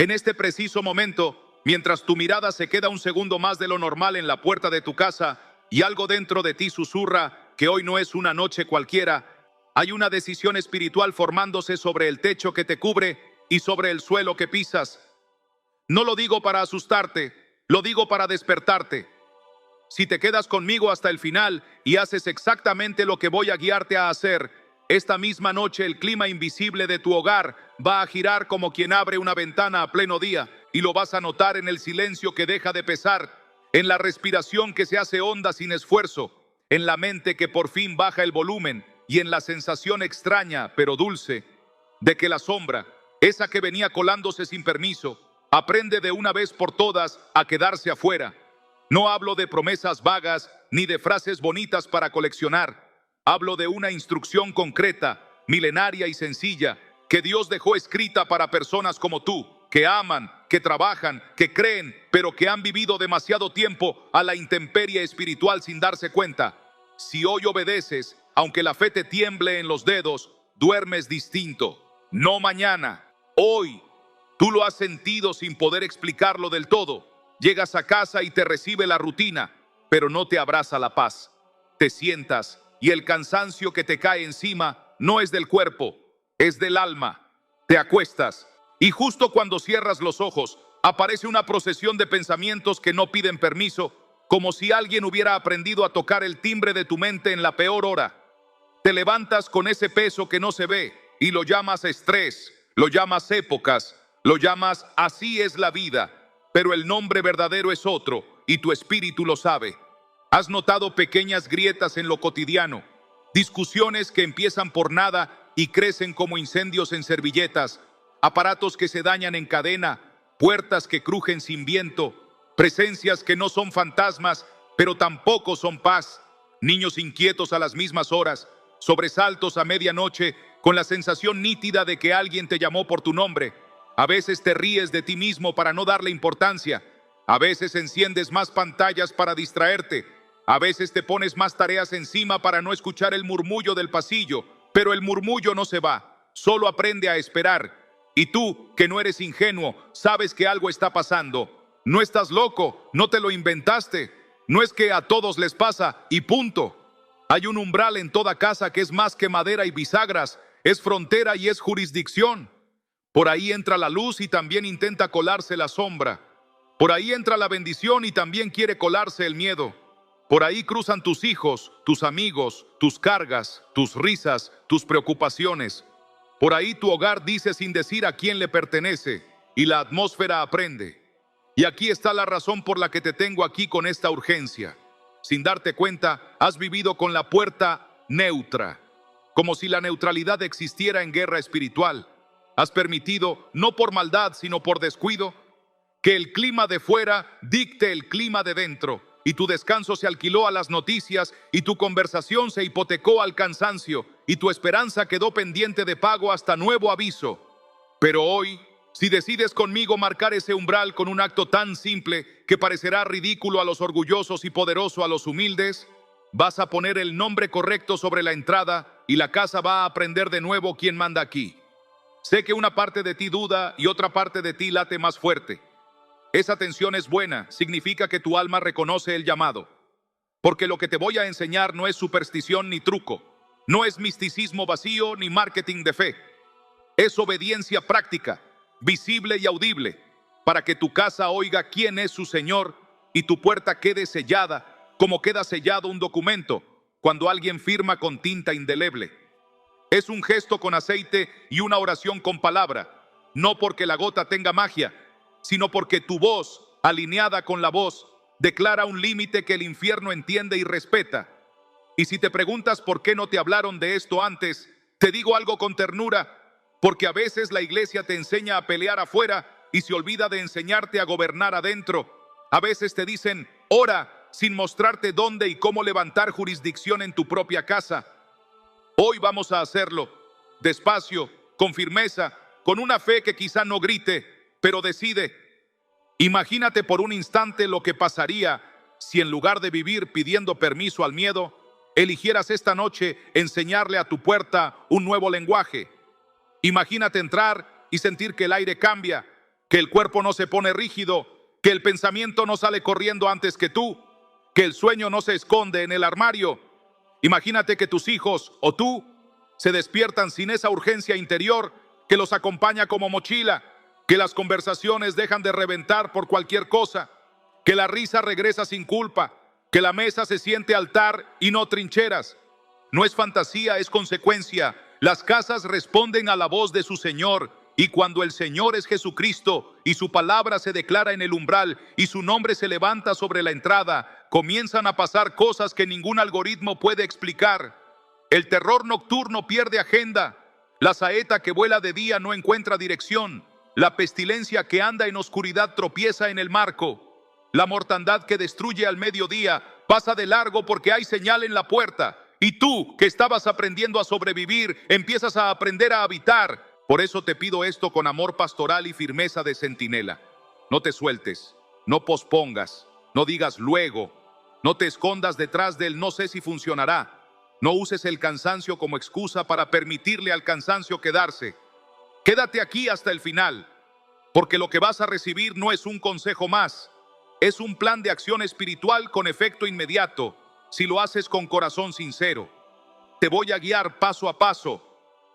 En este preciso momento, mientras tu mirada se queda un segundo más de lo normal en la puerta de tu casa y algo dentro de ti susurra que hoy no es una noche cualquiera, hay una decisión espiritual formándose sobre el techo que te cubre y sobre el suelo que pisas. No lo digo para asustarte, lo digo para despertarte. Si te quedas conmigo hasta el final y haces exactamente lo que voy a guiarte a hacer, esta misma noche el clima invisible de tu hogar va a girar como quien abre una ventana a pleno día, y lo vas a notar en el silencio que deja de pesar, en la respiración que se hace honda sin esfuerzo, en la mente que por fin baja el volumen y en la sensación extraña pero dulce de que la sombra, esa que venía colándose sin permiso, aprende de una vez por todas a quedarse afuera. No hablo de promesas vagas ni de frases bonitas para coleccionar. Hablo de una instrucción concreta, milenaria y sencilla, que Dios dejó escrita para personas como tú, que aman, que trabajan, que creen, pero que han vivido demasiado tiempo a la intemperie espiritual sin darse cuenta. Si hoy obedeces, aunque la fe te tiemble en los dedos, duermes distinto. No mañana, hoy. Tú lo has sentido sin poder explicarlo del todo. Llegas a casa y te recibe la rutina, pero no te abraza la paz. Te sientas y el cansancio que te cae encima no es del cuerpo, es del alma. Te acuestas y justo cuando cierras los ojos, aparece una procesión de pensamientos que no piden permiso, como si alguien hubiera aprendido a tocar el timbre de tu mente en la peor hora. Te levantas con ese peso que no se ve y lo llamas estrés, lo llamas épocas, lo llamas así es la vida, pero el nombre verdadero es otro y tu espíritu lo sabe. Has notado pequeñas grietas en lo cotidiano, discusiones que empiezan por nada y crecen como incendios en servilletas, aparatos que se dañan en cadena, puertas que crujen sin viento, presencias que no son fantasmas, pero tampoco son paz, niños inquietos a las mismas horas, sobresaltos a medianoche con la sensación nítida de que alguien te llamó por tu nombre. A veces te ríes de ti mismo para no darle importancia. A veces enciendes más pantallas para distraerte. A veces te pones más tareas encima para no escuchar el murmullo del pasillo. Pero el murmullo no se va, solo aprende a esperar. Y tú, que no eres ingenuo, sabes que algo está pasando. No estás loco, no te lo inventaste. No es que a todos les pasa y punto. Hay un umbral en toda casa que es más que madera y bisagras. Es frontera y es jurisdicción. Por ahí entra la luz y también intenta colarse la sombra. Por ahí entra la bendición y también quiere colarse el miedo. Por ahí cruzan tus hijos, tus amigos, tus cargas, tus risas, tus preocupaciones. Por ahí tu hogar dice sin decir a quién le pertenece y la atmósfera aprende. Y aquí está la razón por la que te tengo aquí con esta urgencia. Sin darte cuenta, has vivido con la puerta neutra, como si la neutralidad existiera en guerra espiritual. Has permitido, no por maldad, sino por descuido, que el clima de fuera dicte el clima de dentro, y tu descanso se alquiló a las noticias, y tu conversación se hipotecó al cansancio, y tu esperanza quedó pendiente de pago hasta nuevo aviso. Pero hoy, si decides conmigo marcar ese umbral con un acto tan simple que parecerá ridículo a los orgullosos y poderoso a los humildes, vas a poner el nombre correcto sobre la entrada y la casa va a aprender de nuevo quién manda aquí. Sé que una parte de ti duda y otra parte de ti late más fuerte. Esa tensión es buena, significa que tu alma reconoce el llamado. Porque lo que te voy a enseñar no es superstición ni truco, no es misticismo vacío ni marketing de fe. Es obediencia práctica, visible y audible, para que tu casa oiga quién es su Señor y tu puerta quede sellada, como queda sellado un documento cuando alguien firma con tinta indeleble. Es un gesto con aceite y una oración con palabra, no porque la gota tenga magia, sino porque tu voz, alineada con la voz, declara un límite que el infierno entiende y respeta. Y si te preguntas por qué no te hablaron de esto antes, te digo algo con ternura, porque a veces la iglesia te enseña a pelear afuera y se olvida de enseñarte a gobernar adentro. A veces te dicen, ora, sin mostrarte dónde y cómo levantar jurisdicción en tu propia casa. Hoy vamos a hacerlo, despacio, con firmeza, con una fe que quizá no grite, pero decide. Imagínate por un instante lo que pasaría si en lugar de vivir pidiendo permiso al miedo, eligieras esta noche enseñarle a tu puerta un nuevo lenguaje. Imagínate entrar y sentir que el aire cambia, que el cuerpo no se pone rígido, que el pensamiento no sale corriendo antes que tú, que el sueño no se esconde en el armario. Imagínate que tus hijos o tú se despiertan sin esa urgencia interior que los acompaña como mochila, que las conversaciones dejan de reventar por cualquier cosa, que la risa regresa sin culpa, que la mesa se siente altar y no trincheras. No es fantasía, es consecuencia. Las casas responden a la voz de su Señor, y cuando el Señor es Jesucristo y su palabra se declara en el umbral y su nombre se levanta sobre la entrada, comienzan a pasar cosas que ningún algoritmo puede explicar. El terror nocturno pierde agenda, la saeta que vuela de día no encuentra dirección, la pestilencia que anda en oscuridad tropieza en el marco, la mortandad que destruye al mediodía pasa de largo porque hay señal en la puerta. Y tú, que estabas aprendiendo a sobrevivir, empiezas a aprender a habitar. Por eso te pido esto con amor pastoral y firmeza de centinela. No te sueltes, no pospongas, no digas luego, no te escondas detrás del no sé si funcionará. No uses el cansancio como excusa para permitirle al cansancio quedarse. Quédate aquí hasta el final, porque lo que vas a recibir no es un consejo más. Es un plan de acción espiritual con efecto inmediato, si lo haces con corazón sincero. Te voy a guiar paso a paso.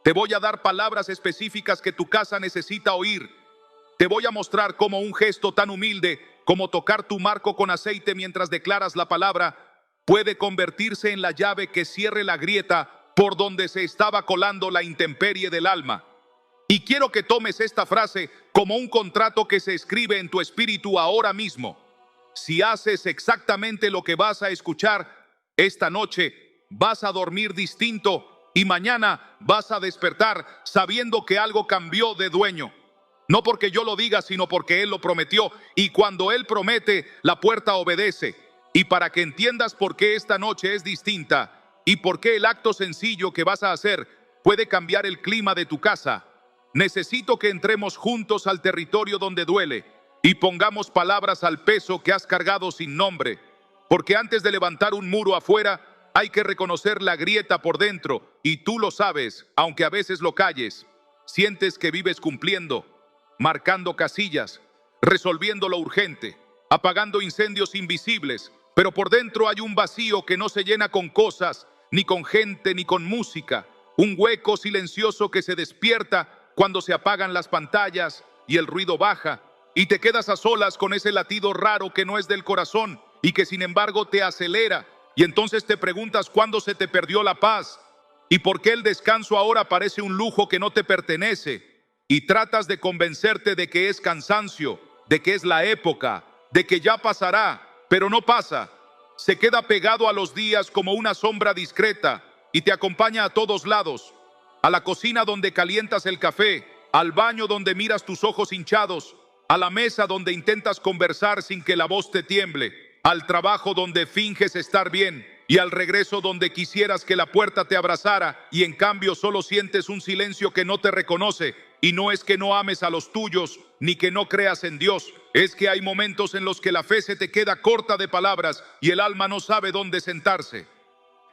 Te voy a dar palabras específicas que tu casa necesita oír. Te voy a mostrar cómo un gesto tan humilde como tocar tu marco con aceite mientras declaras la palabra puede convertirse en la llave que cierre la grieta por donde se estaba colando la intemperie del alma. Y quiero que tomes esta frase como un contrato que se escribe en tu espíritu ahora mismo. Si haces exactamente lo que vas a escuchar esta noche, vas a dormir distinto y mañana vas a despertar sabiendo que algo cambió de dueño. No porque yo lo diga, sino porque Él lo prometió. Y cuando Él promete, la puerta obedece. Y para que entiendas por qué esta noche es distinta y por qué el acto sencillo que vas a hacer puede cambiar el clima de tu casa, necesito que entremos juntos al territorio donde duele y pongamos palabras al peso que has cargado sin nombre. Porque antes de levantar un muro afuera, hay que reconocer la grieta por dentro. Y tú lo sabes, aunque a veces lo calles. Sientes que vives cumpliendo, marcando casillas, resolviendo lo urgente, apagando incendios invisibles. Pero por dentro hay un vacío que no se llena con cosas, ni con gente, ni con música. Un hueco silencioso que se despierta cuando se apagan las pantallas y el ruido baja. Y te quedas a solas con ese latido raro que no es del corazón y que sin embargo te acelera. Y entonces te preguntas cuándo se te perdió la paz y por qué el descanso ahora parece un lujo que no te pertenece. Y tratas de convencerte de que es cansancio, de que es la época, de que ya pasará, pero no pasa. Se queda pegado a los días como una sombra discreta y te acompaña a todos lados. A la cocina donde calientas el café, al baño donde miras tus ojos hinchados, a la mesa donde intentas conversar sin que la voz te tiemble, al trabajo donde finges estar bien y al regreso donde quisieras que la puerta te abrazara y en cambio solo sientes un silencio que no te reconoce. Y no es que no ames a los tuyos ni que no creas en Dios, es que hay momentos en los que la fe se te queda corta de palabras y el alma no sabe dónde sentarse.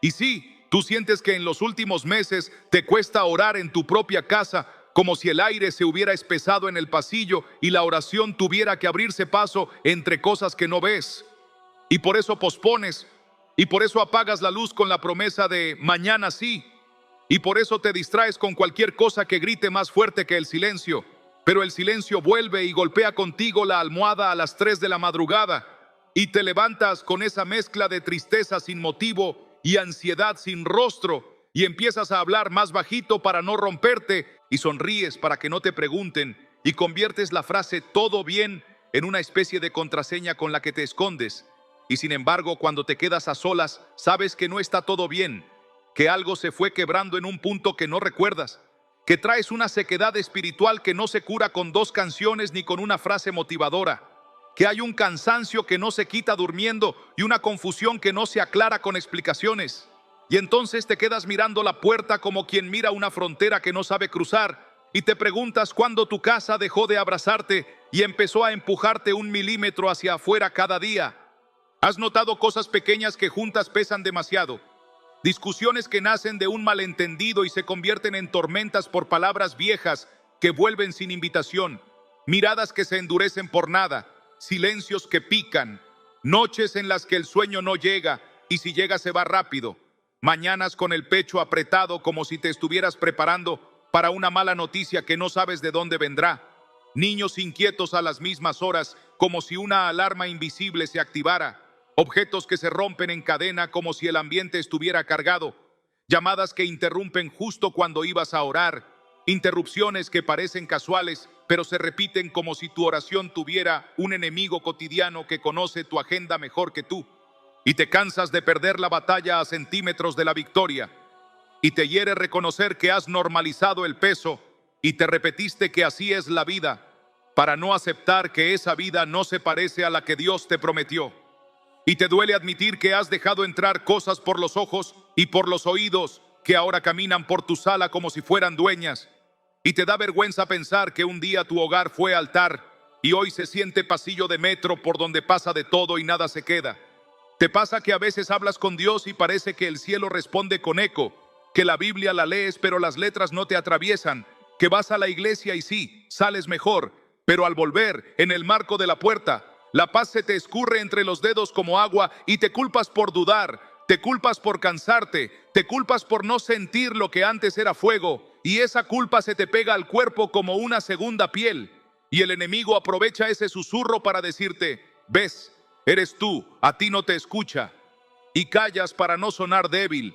Y sí, tú sientes que en los últimos meses te cuesta orar en tu propia casa, como si el aire se hubiera espesado en el pasillo y la oración tuviera que abrirse paso entre cosas que no ves. Y por eso pospones, y por eso apagas la luz con la promesa de mañana sí, y por eso te distraes con cualquier cosa que grite más fuerte que el silencio. Pero el silencio vuelve y golpea contigo la almohada a las 3 de la madrugada, y te levantas con esa mezcla de tristeza sin motivo y ansiedad sin rostro, y empiezas a hablar más bajito para no romperte, y sonríes para que no te pregunten, y conviertes la frase todo bien en una especie de contraseña con la que te escondes. Y sin embargo, cuando te quedas a solas, sabes que no está todo bien, que algo se fue quebrando en un punto que no recuerdas, que traes una sequedad espiritual que no se cura con 2 canciones ni con una frase motivadora, que hay un cansancio que no se quita durmiendo y una confusión que no se aclara con explicaciones. Y entonces te quedas mirando la puerta como quien mira una frontera que no sabe cruzar y te preguntas cuándo tu casa dejó de abrazarte y empezó a empujarte 1 milímetro hacia afuera cada día. Has notado cosas pequeñas que juntas pesan demasiado. Discusiones que nacen de un malentendido y se convierten en tormentas por palabras viejas que vuelven sin invitación. miradas que se endurecen por nada, silencios que pican, noches en las que el sueño no llega y si llega se va rápido, mañanas con el pecho apretado como si te estuvieras preparando para una mala noticia que no sabes de dónde vendrá, niños inquietos a las mismas horas como si una alarma invisible se activara, objetos que se rompen en cadena como si el ambiente estuviera cargado, llamadas que interrumpen justo cuando ibas a orar, interrupciones que parecen casuales, pero se repiten como si tu oración tuviera un enemigo cotidiano que conoce tu agenda mejor que tú. Y te cansas de perder la batalla a centímetros de la victoria. Y te hiere reconocer que has normalizado el peso y te repetiste que así es la vida, para no aceptar que esa vida no se parece a la que Dios te prometió. Y te duele admitir que has dejado entrar cosas por los ojos y por los oídos que ahora caminan por tu sala como si fueran dueñas. Y te da vergüenza pensar que un día tu hogar fue altar y hoy se siente pasillo de metro por donde pasa de todo y nada se queda. Te pasa que a veces hablas con Dios y parece que el cielo responde con eco, que la Biblia la lees pero las letras no te atraviesan, que vas a la iglesia y sí, sales mejor, pero al volver, en el marco de la puerta, la paz se te escurre entre los dedos como agua y te culpas por dudar, te culpas por cansarte, te culpas por no sentir lo que antes era fuego y esa culpa se te pega al cuerpo como una segunda piel y el enemigo aprovecha ese susurro para decirte, ves, eres tú, a ti no te escucha y callas para no sonar débil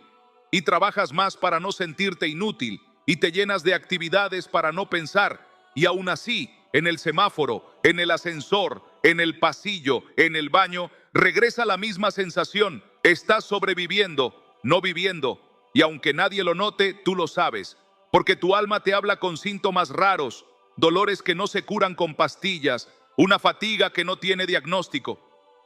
y trabajas más para no sentirte inútil y te llenas de actividades para no pensar y aún así, en el semáforo, en el ascensor, en el pasillo, en el baño, regresa la misma sensación. Estás sobreviviendo, no viviendo. Y aunque nadie lo note, tú lo sabes. Porque tu alma te habla con síntomas raros, dolores que no se curan con pastillas, una fatiga que no tiene diagnóstico,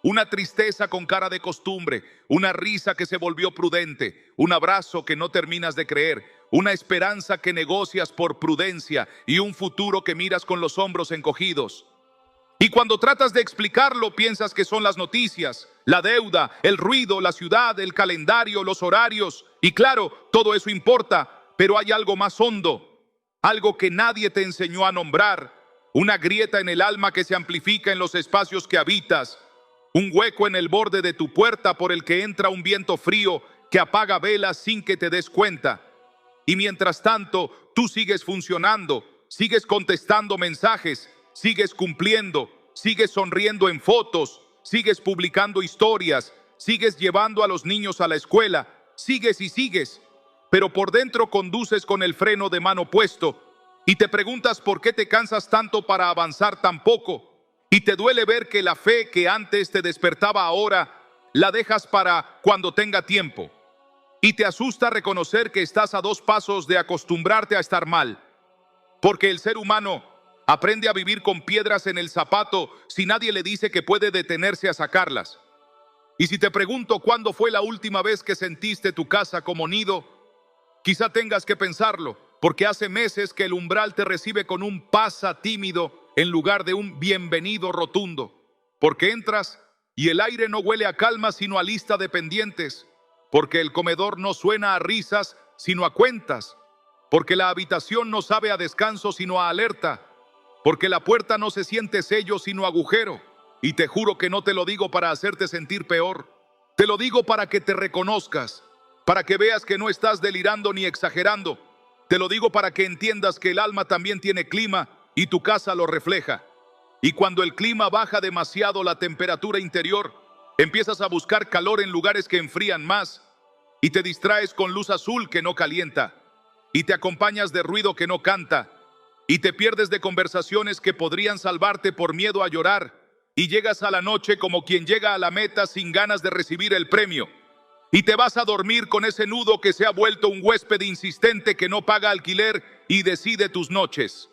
una tristeza con cara de costumbre, una risa que se volvió prudente, un abrazo que no terminas de creer, una esperanza que negocias por prudencia y un futuro que miras con los hombros encogidos. Y cuando tratas de explicarlo, piensas que son las noticias, la deuda, el ruido, la ciudad, el calendario, los horarios. Y claro, todo eso importa, pero hay algo más hondo, algo que nadie te enseñó a nombrar, una grieta en el alma que se amplifica en los espacios que habitas, un hueco en el borde de tu puerta por el que entra un viento frío que apaga velas sin que te des cuenta. Y mientras tanto, tú sigues funcionando, sigues contestando mensajes, sigues cumpliendo, sigues sonriendo en fotos, sigues publicando historias, sigues llevando a los niños a la escuela, sigues y sigues, pero por dentro conduces con el freno de mano puesto y te preguntas por qué te cansas tanto para avanzar tan poco y te duele ver que la fe que antes te despertaba ahora la dejas para cuando tenga tiempo. Y te asusta reconocer que estás a 2 pasos de acostumbrarte a estar mal. Porque el ser humano aprende a vivir con piedras en el zapato si nadie le dice que puede detenerse a sacarlas. Y si te pregunto cuándo fue la última vez que sentiste tu casa como nido, quizá tengas que pensarlo, porque hace meses que el umbral te recibe con un pasa tímido en lugar de un bienvenido rotundo. Porque entras y el aire no huele a calma sino a lista de pendientes. Porque el comedor no suena a risas, sino a cuentas. Porque la habitación no sabe a descanso, sino a alerta. Porque la puerta no se siente sello, sino agujero. Y te juro que no te lo digo para hacerte sentir peor. Te lo digo para que te reconozcas, para que veas que no estás delirando ni exagerando. Te lo digo para que entiendas que el alma también tiene clima y tu casa lo refleja. Y cuando el clima baja demasiado la temperatura interior, empiezas a buscar calor en lugares que enfrían más y te distraes con luz azul que no calienta y te acompañas de ruido que no canta y te pierdes de conversaciones que podrían salvarte por miedo a llorar y llegas a la noche como quien llega a la meta sin ganas de recibir el premio y te vas a dormir con ese nudo que se ha vuelto un huésped insistente que no paga alquiler y decide tus noches.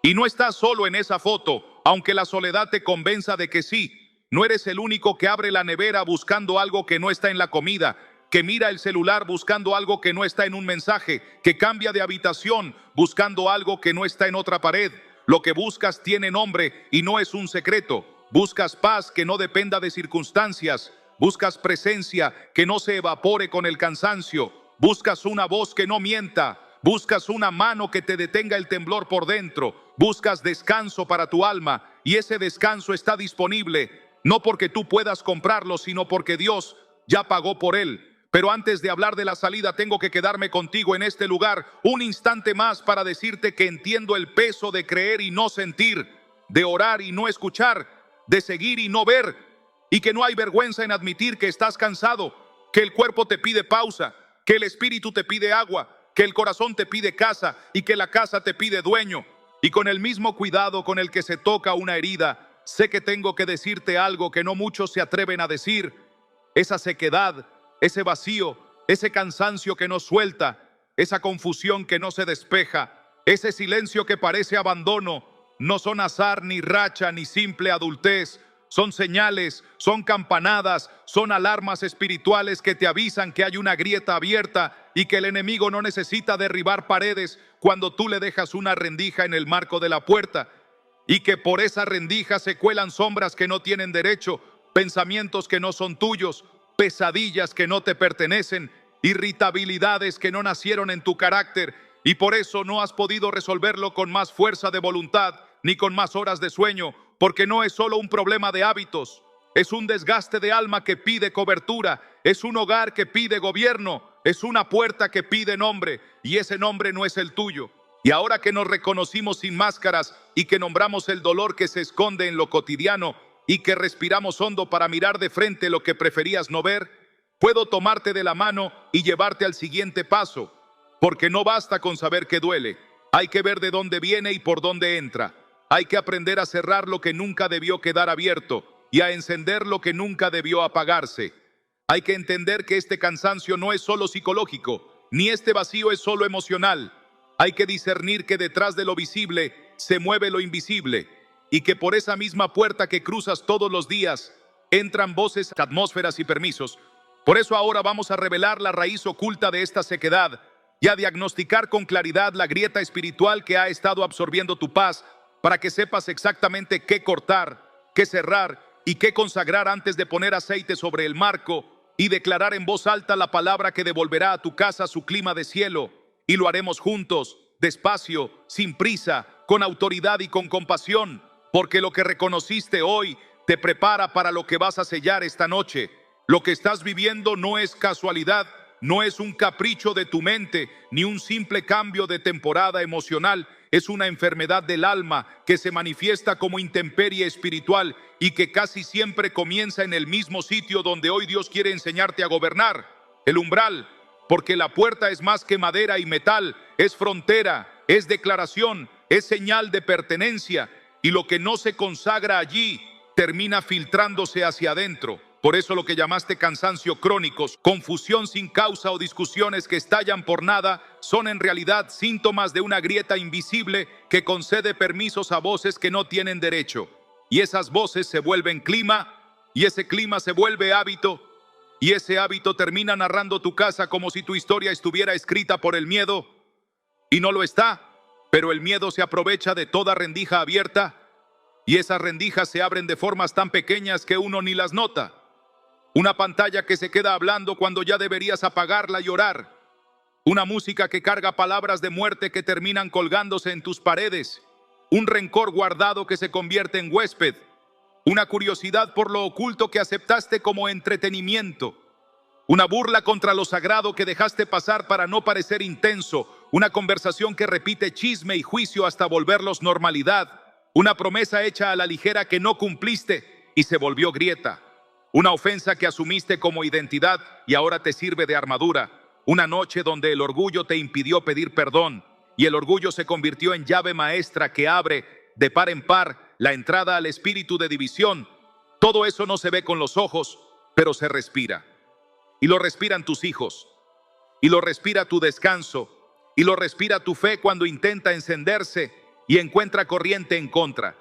Y no estás solo en esa foto, aunque la soledad te convenza de que sí. No eres el único que abre la nevera buscando algo que no está en la comida, que mira el celular buscando algo que no está en un mensaje, que cambia de habitación buscando algo que no está en otra pared. Lo que buscas tiene nombre y no es un secreto. Buscas paz que no dependa de circunstancias. Buscas presencia que no se evapore con el cansancio. Buscas una voz que no mienta. Buscas una mano que te detenga el temblor por dentro. Buscas descanso para tu alma y ese descanso está disponible, no porque tú puedas comprarlo, sino porque Dios ya pagó por él. Pero antes de hablar de la salida, tengo que quedarme contigo en este lugar un instante más para decirte que entiendo el peso de creer y no sentir, de orar y no escuchar, de seguir y no ver, y que no hay vergüenza en admitir que estás cansado, que el cuerpo te pide pausa, que el espíritu te pide agua, que el corazón te pide casa y que la casa te pide dueño. Y con el mismo cuidado con el que se toca una herida, sé que tengo que decirte algo que no muchos se atreven a decir. Esa sequedad, ese vacío, ese cansancio que no suelta, esa confusión que no se despeja, ese silencio que parece abandono, no son azar, ni racha, ni simple adultez. Son señales, son campanadas, son alarmas espirituales que te avisan que hay una grieta abierta y que el enemigo no necesita derribar paredes cuando tú le dejas una rendija en el marco de la puerta, y que por esa rendija se cuelan sombras que no tienen derecho, pensamientos que no son tuyos, pesadillas que no te pertenecen, irritabilidades que no nacieron en tu carácter, y por eso no has podido resolverlo con más fuerza de voluntad ni con más horas de sueño, porque no es solo un problema de hábitos, es un desgaste de alma que pide cobertura, es un hogar que pide gobierno, es una puerta que pide nombre, y ese nombre no es el tuyo. Y ahora que nos reconocimos sin máscaras y que nombramos el dolor que se esconde en lo cotidiano y que respiramos hondo para mirar de frente lo que preferías no ver, puedo tomarte de la mano y llevarte al siguiente paso, porque no basta con saber que duele, hay que ver de dónde viene y por dónde entra. Hay que aprender a cerrar lo que nunca debió quedar abierto y a encender lo que nunca debió apagarse. Hay que entender que este cansancio no es solo psicológico, ni este vacío es solo emocional. Hay que discernir que detrás de lo visible se mueve lo invisible y que por esa misma puerta que cruzas todos los días entran voces, atmósferas y permisos. Por eso ahora vamos a revelar la raíz oculta de esta sequedad y a diagnosticar con claridad la grieta espiritual que ha estado absorbiendo tu paz, para que sepas exactamente qué cortar, qué cerrar y qué consagrar antes de poner aceite sobre el marco y declarar en voz alta la palabra que devolverá a tu casa su clima de cielo. Y lo haremos juntos, despacio, sin prisa, con autoridad y con compasión, porque lo que reconociste hoy te prepara para lo que vas a sellar esta noche. Lo que estás viviendo no es casualidad, no es un capricho de tu mente, ni un simple cambio de temporada emocional. Es una enfermedad del alma que se manifiesta como intemperie espiritual y que casi siempre comienza en el mismo sitio donde hoy Dios quiere enseñarte a gobernar, el umbral, porque la puerta es más que madera y metal, es frontera, es declaración, es señal de pertenencia, y lo que no se consagra allí termina filtrándose hacia adentro. Por eso lo que llamaste cansancio crónicos, confusión sin causa o discusiones que estallan por nada, son en realidad síntomas de una grieta invisible que concede permisos a voces que no tienen derecho. Y esas voces se vuelven clima, y ese clima se vuelve hábito, y ese hábito termina narrando tu casa como si tu historia estuviera escrita por el miedo, y no lo está, pero el miedo se aprovecha de toda rendija abierta, y esas rendijas se abren de formas tan pequeñas que uno ni las nota. Una pantalla que se queda hablando cuando ya deberías apagarla y orar. Una música que carga palabras de muerte que terminan colgándose en tus paredes. Un rencor guardado que se convierte en huésped. Una curiosidad por lo oculto que aceptaste como entretenimiento. Una burla contra lo sagrado que dejaste pasar para no parecer intenso. Una conversación que repite chisme y juicio hasta volverlos normalidad. Una promesa hecha a la ligera que no cumpliste y se volvió grieta. Una ofensa que asumiste como identidad y ahora te sirve de armadura. Una noche donde el orgullo te impidió pedir perdón y el orgullo se convirtió en llave maestra que abre de par en par la entrada al espíritu de división. Todo eso no se ve con los ojos, pero se respira. Y lo respiran tus hijos, y lo respira tu descanso, y lo respira tu fe cuando intenta encenderse y encuentra corriente en contra.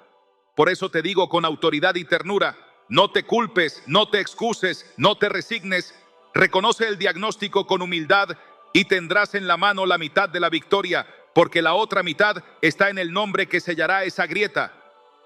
Por eso te digo con autoridad y ternura, no te culpes, no te excuses, no te resignes. Reconoce el diagnóstico con humildad y tendrás en la mano la mitad de la victoria, porque la otra mitad está en el nombre que sellará esa grieta.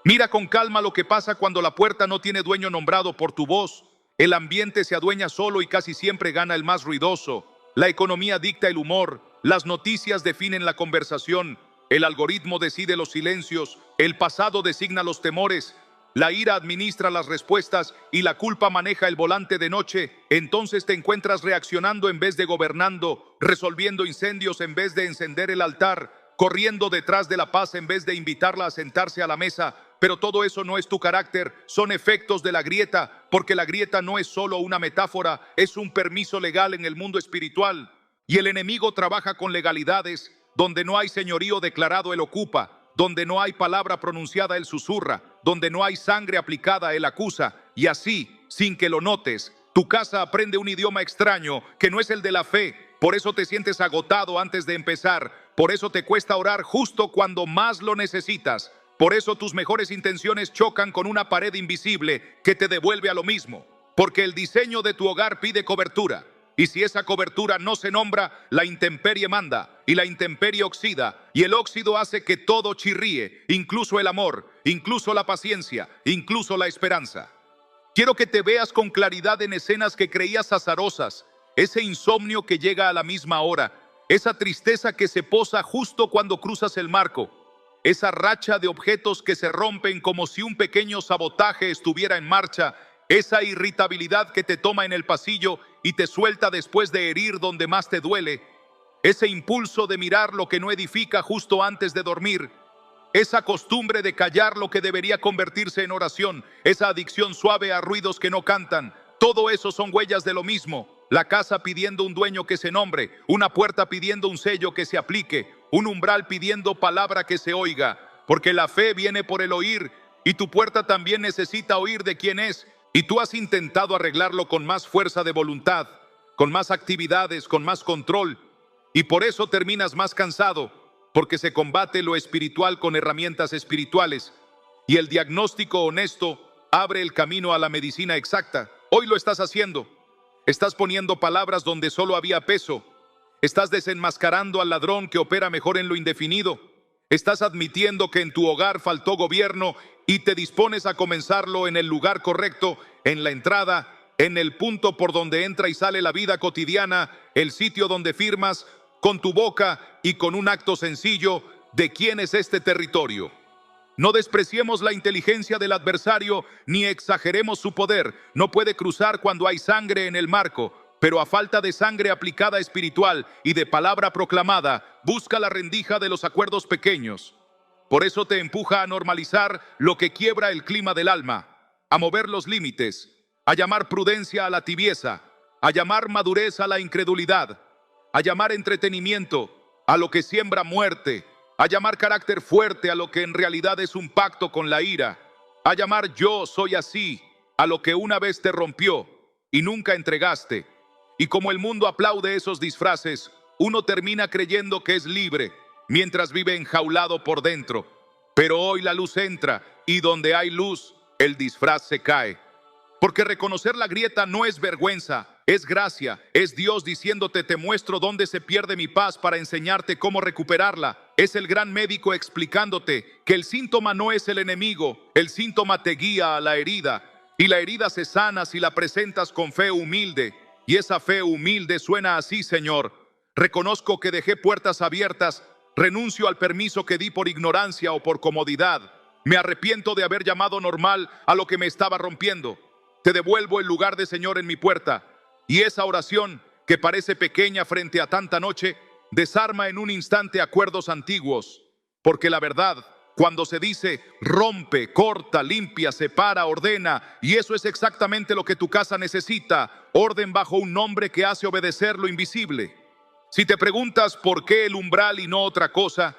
Mira con calma lo que pasa cuando la puerta no tiene dueño nombrado por tu voz. El ambiente se adueña solo y casi siempre gana el más ruidoso. La economía dicta el humor, las noticias definen la conversación. el algoritmo decide los silencios, el pasado designa los temores, la ira administra las respuestas y la culpa maneja el volante de noche, entonces te encuentras reaccionando en vez de gobernando, resolviendo incendios en vez de encender el altar, corriendo detrás de la paz en vez de invitarla a sentarse a la mesa. Pero todo eso no es tu carácter, son efectos de la grieta, porque la grieta no es solo una metáfora, es un permiso legal en el mundo espiritual. Y el enemigo trabaja con legalidades. Donde no hay señorío declarado, él ocupa. Donde no hay palabra pronunciada, él susurra. Donde no hay sangre aplicada, él acusa. Y así, sin que lo notes, tu casa aprende un idioma extraño que no es el de la fe. Por eso te sientes agotado antes de empezar. Por eso te cuesta orar justo cuando más lo necesitas. Por eso tus mejores intenciones chocan con una pared invisible que te devuelve a lo mismo. Porque el diseño de tu hogar pide cobertura. Y si esa cobertura no se nombra, la intemperie manda, y la intemperie oxida, y el óxido hace que todo chirríe, incluso el amor, incluso la paciencia, incluso la esperanza. Quiero que te veas con claridad en escenas que creías azarosas, ese insomnio que llega a la misma hora, esa tristeza que se posa justo cuando cruzas el marco, esa racha de objetos que se rompen como si un pequeño sabotaje estuviera en marcha, esa irritabilidad que te toma en el pasillo y te suelta después de herir donde más te duele, ese impulso de mirar lo que no edifica justo antes de dormir, esa costumbre de callar lo que debería convertirse en oración, esa adicción suave a ruidos que no cantan, todo eso son huellas de lo mismo. La casa pidiendo un dueño que se nombre, una puerta pidiendo un sello que se aplique, un umbral pidiendo palabra que se oiga, porque la fe viene por el oír y tu puerta también necesita oír de quién es. Y tú has intentado arreglarlo con más fuerza de voluntad, con más actividades, con más control. Y por eso terminas más cansado, porque se combate lo espiritual con herramientas espirituales. Y el diagnóstico honesto abre el camino a la medicina exacta. Hoy lo estás haciendo. Estás poniendo palabras donde solo había peso. Estás desenmascarando al ladrón que opera mejor en lo indefinido. Estás admitiendo que en tu hogar faltó gobierno y te dispones a comenzarlo en el lugar correcto, en la entrada, en el punto por donde entra y sale la vida cotidiana, el sitio donde firmas con tu boca y con un acto sencillo de quién es este territorio. No despreciemos la inteligencia del adversario ni exageremos su poder. No puede cruzar cuando hay sangre en el marco, pero a falta de sangre aplicada espiritual y de palabra proclamada, busca la rendija de los acuerdos pequeños. Por eso te empuja a normalizar lo que quiebra el clima del alma, a mover los límites, a llamar prudencia a la tibieza, a llamar madurez a la incredulidad, a llamar entretenimiento a lo que siembra muerte, a llamar carácter fuerte a lo que en realidad es un pacto con la ira, a llamar yo soy así a lo que una vez te rompió y nunca entregaste. Y como el mundo aplaude esos disfraces, uno termina creyendo que es libre, mientras vive enjaulado por dentro. Pero hoy la luz entra y donde hay luz, el disfraz se cae. Porque reconocer la grieta no es vergüenza, es gracia, es Dios diciéndote te muestro dónde se pierde mi paz para enseñarte cómo recuperarla. Es el gran médico explicándote que el síntoma no es el enemigo, el síntoma te guía a la herida y la herida se sana si la presentas con fe humilde. Y esa fe humilde suena así: Señor, reconozco que dejé puertas abiertas, renuncio al permiso que di por ignorancia o por comodidad. Me arrepiento de haber llamado normal a lo que me estaba rompiendo. Te devuelvo el lugar de Señor en mi puerta. Y esa oración, que parece pequeña frente a tanta noche, desarma en un instante acuerdos antiguos. Porque la verdad, cuando se dice rompe, corta, limpia, separa, ordena, y eso es exactamente lo que tu casa necesita: orden bajo un nombre que hace obedecer lo invisible. Si te preguntas por qué el umbral y no otra cosa,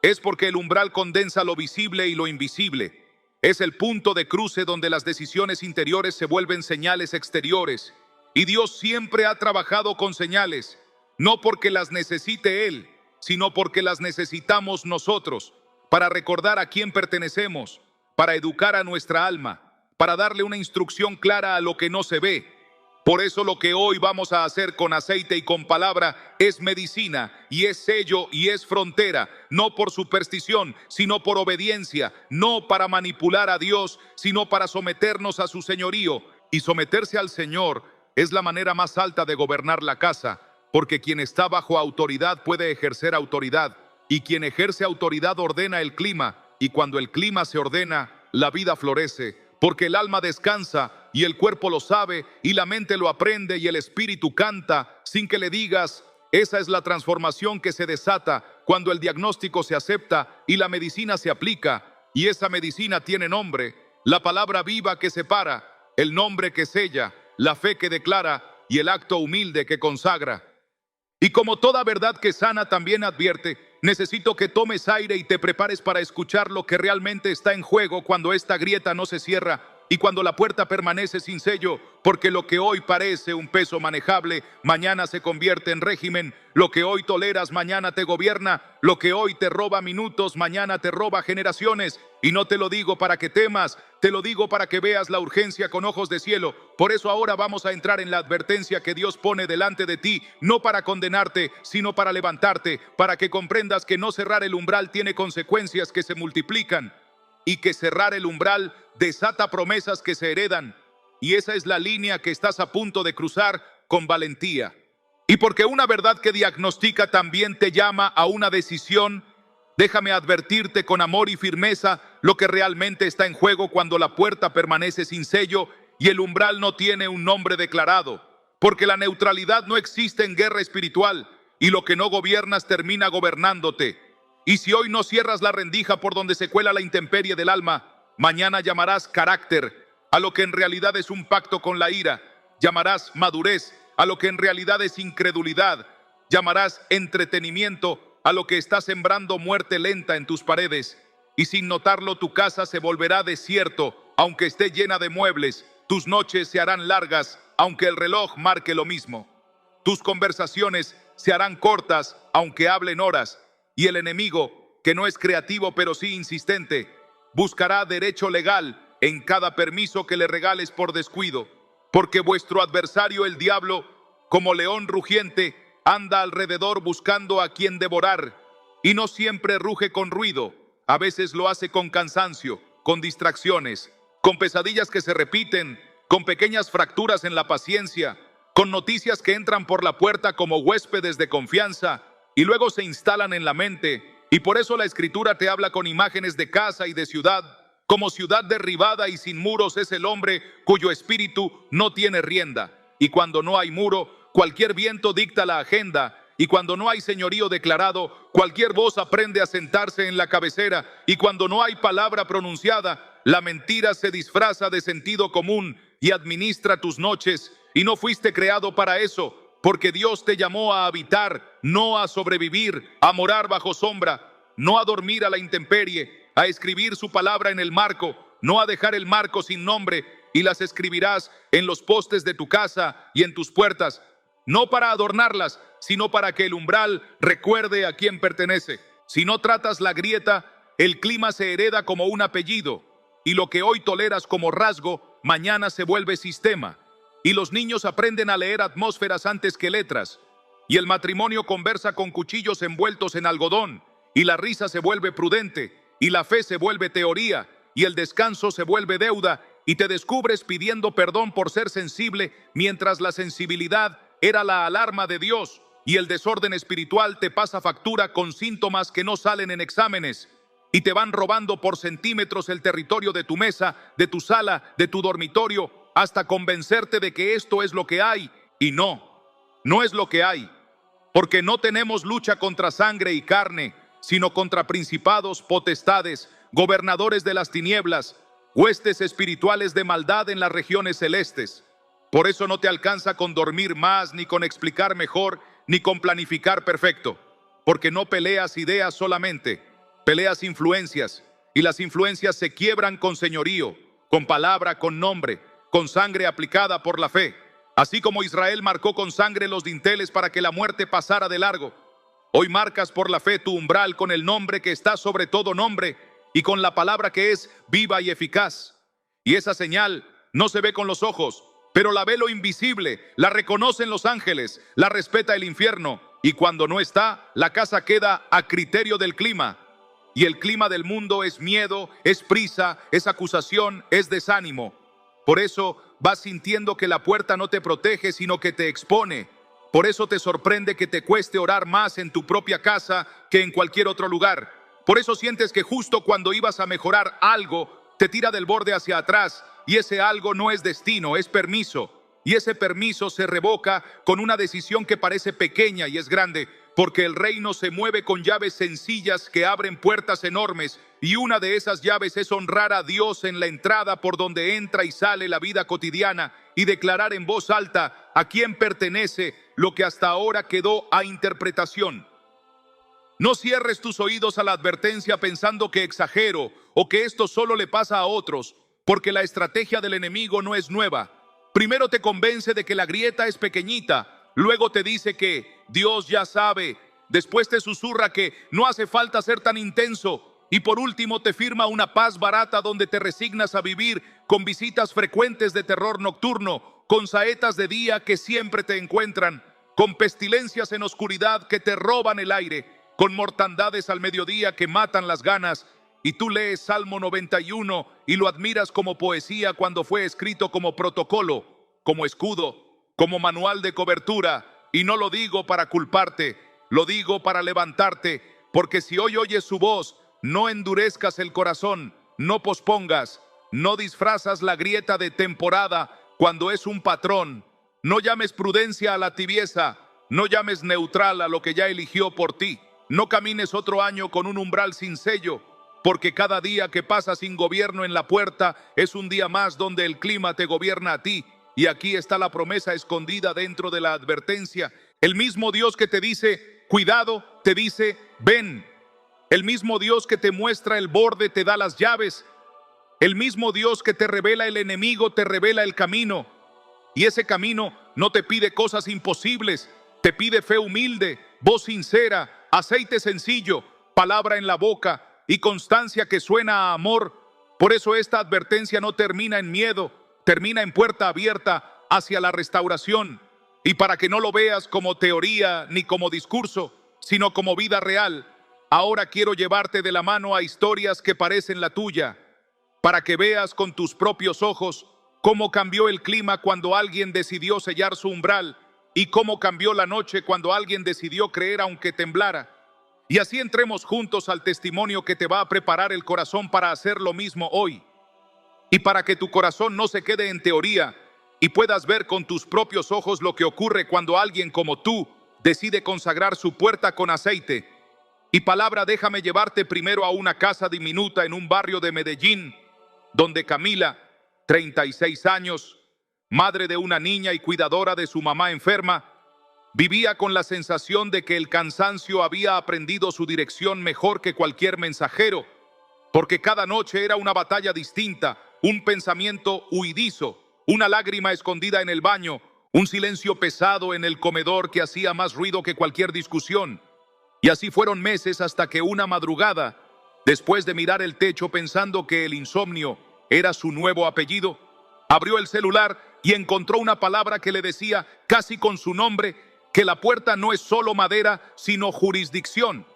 es porque el umbral condensa lo visible y lo invisible. Es el punto de cruce donde las decisiones interiores se vuelven señales exteriores. Y Dios siempre ha trabajado con señales, no porque las necesite Él, sino porque las necesitamos nosotros, para recordar a quién pertenecemos, para educar a nuestra alma, para darle una instrucción clara a lo que no se ve. Por eso lo que hoy vamos a hacer con aceite y con palabra es medicina y es sello y es frontera, no por superstición, sino por obediencia, no para manipular a Dios, sino para someternos a su señorío. Y someterse al Señor es la manera más alta de gobernar la casa, porque quien está bajo autoridad puede ejercer autoridad. y quien ejerce autoridad ordena el clima, y cuando el clima se ordena, la vida florece, porque el alma descansa y el cuerpo lo sabe y la mente lo aprende y el espíritu canta sin que le digas. Esa es la transformación que se desata cuando el diagnóstico se acepta y la medicina se aplica, y esa medicina tiene nombre, la palabra viva que separa, el nombre que sella, la fe que declara y el acto humilde que consagra. Y como toda verdad que sana también advierte, necesito que tomes aire y te prepares para escuchar lo que realmente está en juego cuando esta grieta no se cierra y cuando la puerta permanece sin sello, porque lo que hoy parece un peso manejable, mañana se convierte en régimen. Lo que hoy toleras, mañana te gobierna. Lo que hoy te roba minutos, mañana te roba generaciones. Y no te lo digo para que temas, te lo digo para que veas la urgencia con ojos de cielo. Por eso ahora vamos a entrar en la advertencia que Dios pone delante de ti, no para condenarte, sino para levantarte, para que comprendas que no cerrar el umbral tiene consecuencias que se multiplican y que cerrar el umbral desata promesas que se heredan. Y esa es la línea que estás a punto de cruzar con valentía. Y porque una verdad que diagnostica también te llama a una decisión, déjame advertirte con amor y firmeza lo que realmente está en juego cuando la puerta permanece sin sello y el umbral no tiene un nombre declarado. Porque la neutralidad no existe en guerra espiritual y lo que no gobiernas termina gobernándote. Y si hoy no cierras la rendija por donde se cuela la intemperie del alma, mañana llamarás carácter a lo que en realidad es un pacto con la ira. Llamarás madurez a lo que en realidad es incredulidad. Llamarás entretenimiento a lo que está sembrando muerte lenta en tus paredes. Y sin notarlo tu casa se volverá desierto, aunque esté llena de muebles. Tus noches se harán largas, aunque el reloj marque lo mismo. Tus conversaciones se harán cortas, aunque hablen horas. Y el enemigo, que no es creativo pero sí insistente, buscará derecho legal en cada permiso que le regales por descuido, porque vuestro adversario el diablo, como león rugiente, anda alrededor buscando a quien devorar, y no siempre ruge con ruido, a veces lo hace con cansancio, con distracciones, con pesadillas que se repiten, con pequeñas fracturas en la paciencia, con noticias que entran por la puerta como huéspedes de confianza y luego se instalan en la mente. Y por eso la Escritura te habla con imágenes de casa y de ciudad. Como ciudad derribada y sin muros es el hombre cuyo espíritu no tiene rienda. Y cuando no hay muro, cualquier viento dicta la agenda. Y cuando no hay señorío declarado, cualquier voz aprende a sentarse en la cabecera. Y cuando no hay palabra pronunciada, la mentira se disfraza de sentido común y administra tus noches. Y no fuiste creado para eso, porque Dios te llamó a habitar, no a sobrevivir, a morar bajo sombra, no a dormir a la intemperie, a escribir su palabra en el marco, no a dejar el marco sin nombre, y las escribirás en los postes de tu casa y en tus puertas, no para adornarlas, sino para que el umbral recuerde a quién pertenece. Si no tratas la grieta, el clima se hereda como un apellido, y lo que hoy toleras como rasgo, mañana se vuelve sistema. Y los niños aprenden a leer atmósferas antes que letras, y el matrimonio conversa con cuchillos envueltos en algodón, y la risa se vuelve prudente, y la fe se vuelve teoría, y el descanso se vuelve deuda, y te descubres pidiendo perdón por ser sensible, mientras la sensibilidad era la alarma de Dios, y el desorden espiritual te pasa factura con síntomas que no salen en exámenes, y te van robando por centímetros el territorio de tu mesa, de tu sala, de tu dormitorio, hasta convencerte de que esto es lo que hay, y no es lo que hay, porque no tenemos lucha contra sangre y carne, sino contra principados, potestades, gobernadores de las tinieblas, huestes espirituales de maldad en las regiones celestes. Por eso no te alcanza con dormir más, ni con explicar mejor, ni con planificar perfecto, porque no peleas ideas solamente, peleas influencias, y las influencias se quiebran con señorío, con palabra, con nombre, con sangre aplicada por la fe, así como Israel marcó con sangre los dinteles para que la muerte pasara de largo. Hoy marcas por la fe tu umbral con el nombre que está sobre todo nombre y con la palabra que es viva y eficaz. Y esa señal no se ve con los ojos, pero la ve lo invisible, la reconocen los ángeles, la respeta el infierno, y cuando no está, la casa queda a criterio del clima. Y el clima del mundo es miedo, es prisa, es acusación, es desánimo. Por eso vas sintiendo que la puerta no te protege, sino que te expone. Por eso te sorprende que te cueste orar más en tu propia casa que en cualquier otro lugar. Por eso sientes que justo cuando ibas a mejorar algo, te tira del borde hacia atrás, y ese algo no es destino, es permiso. Y ese permiso se revoca con una decisión que parece pequeña y es grande, porque el reino se mueve con llaves sencillas que abren puertas enormes, y una de esas llaves es honrar a Dios en la entrada por donde entra y sale la vida cotidiana, y declarar en voz alta a quién pertenece lo que hasta ahora quedó a interpretación. No cierres tus oídos a la advertencia pensando que exagero o que esto solo le pasa a otros, porque la estrategia del enemigo no es nueva. Primero te convence de que la grieta es pequeñita, luego te dice que Dios ya sabe, después te susurra que no hace falta ser tan intenso, y por último te firma una paz barata donde te resignas a vivir con visitas frecuentes de terror nocturno, con saetas de día que siempre te encuentran, con pestilencias en oscuridad que te roban el aire, con mortandades al mediodía que matan las ganas. Y tú lees Salmo 91 y lo admiras como poesía cuando fue escrito como protocolo, como escudo, como manual de cobertura. Y no lo digo para culparte, lo digo para levantarte, porque si hoy oyes su voz, no endurezcas el corazón, no pospongas, no disfrazas la grieta de temporada cuando es un patrón. No llames prudencia a la tibieza, no llames neutral a lo que ya eligió por ti. No camines otro año con un umbral sin sello, porque cada día que pasa sin gobierno en la puerta es un día más donde el clima te gobierna a ti. Y aquí está la promesa escondida dentro de la advertencia. El mismo Dios que te dice, cuidado, te dice, ven. El mismo Dios que te muestra el borde te da las llaves. El mismo Dios que te revela el enemigo te revela el camino. Y ese camino no te pide cosas imposibles, te pide fe humilde, voz sincera, aceite sencillo, palabra en la boca y constancia que suena a amor. Por eso esta advertencia no termina en miedo, termina en puerta abierta hacia la restauración. Y para que no lo veas como teoría ni como discurso, sino como vida real, ahora quiero llevarte de la mano a historias que parecen la tuya, para que veas con tus propios ojos cómo cambió el clima cuando alguien decidió sellar su umbral y cómo cambió la noche cuando alguien decidió creer aunque temblara. Y así entremos juntos al testimonio que te va a preparar el corazón para hacer lo mismo hoy. Y para que tu corazón no se quede en teoría y puedas ver con tus propios ojos lo que ocurre cuando alguien como tú decide consagrar su puerta con aceite. Y palabra, déjame llevarte primero a una casa diminuta en un barrio de Medellín, donde Camila, 36 años, madre de una niña y cuidadora de su mamá enferma, vivía con la sensación de que el cansancio había aprendido su dirección mejor que cualquier mensajero, porque cada noche era una batalla distinta, un pensamiento huidizo, una lágrima escondida en el baño, un silencio pesado en el comedor que hacía más ruido que cualquier discusión. Y así fueron meses hasta que una madrugada, después de mirar el techo pensando que el insomnio era su nuevo apellido, abrió el celular y encontró una palabra que le decía, casi con su nombre, que la puerta no es solo madera, sino jurisdicción,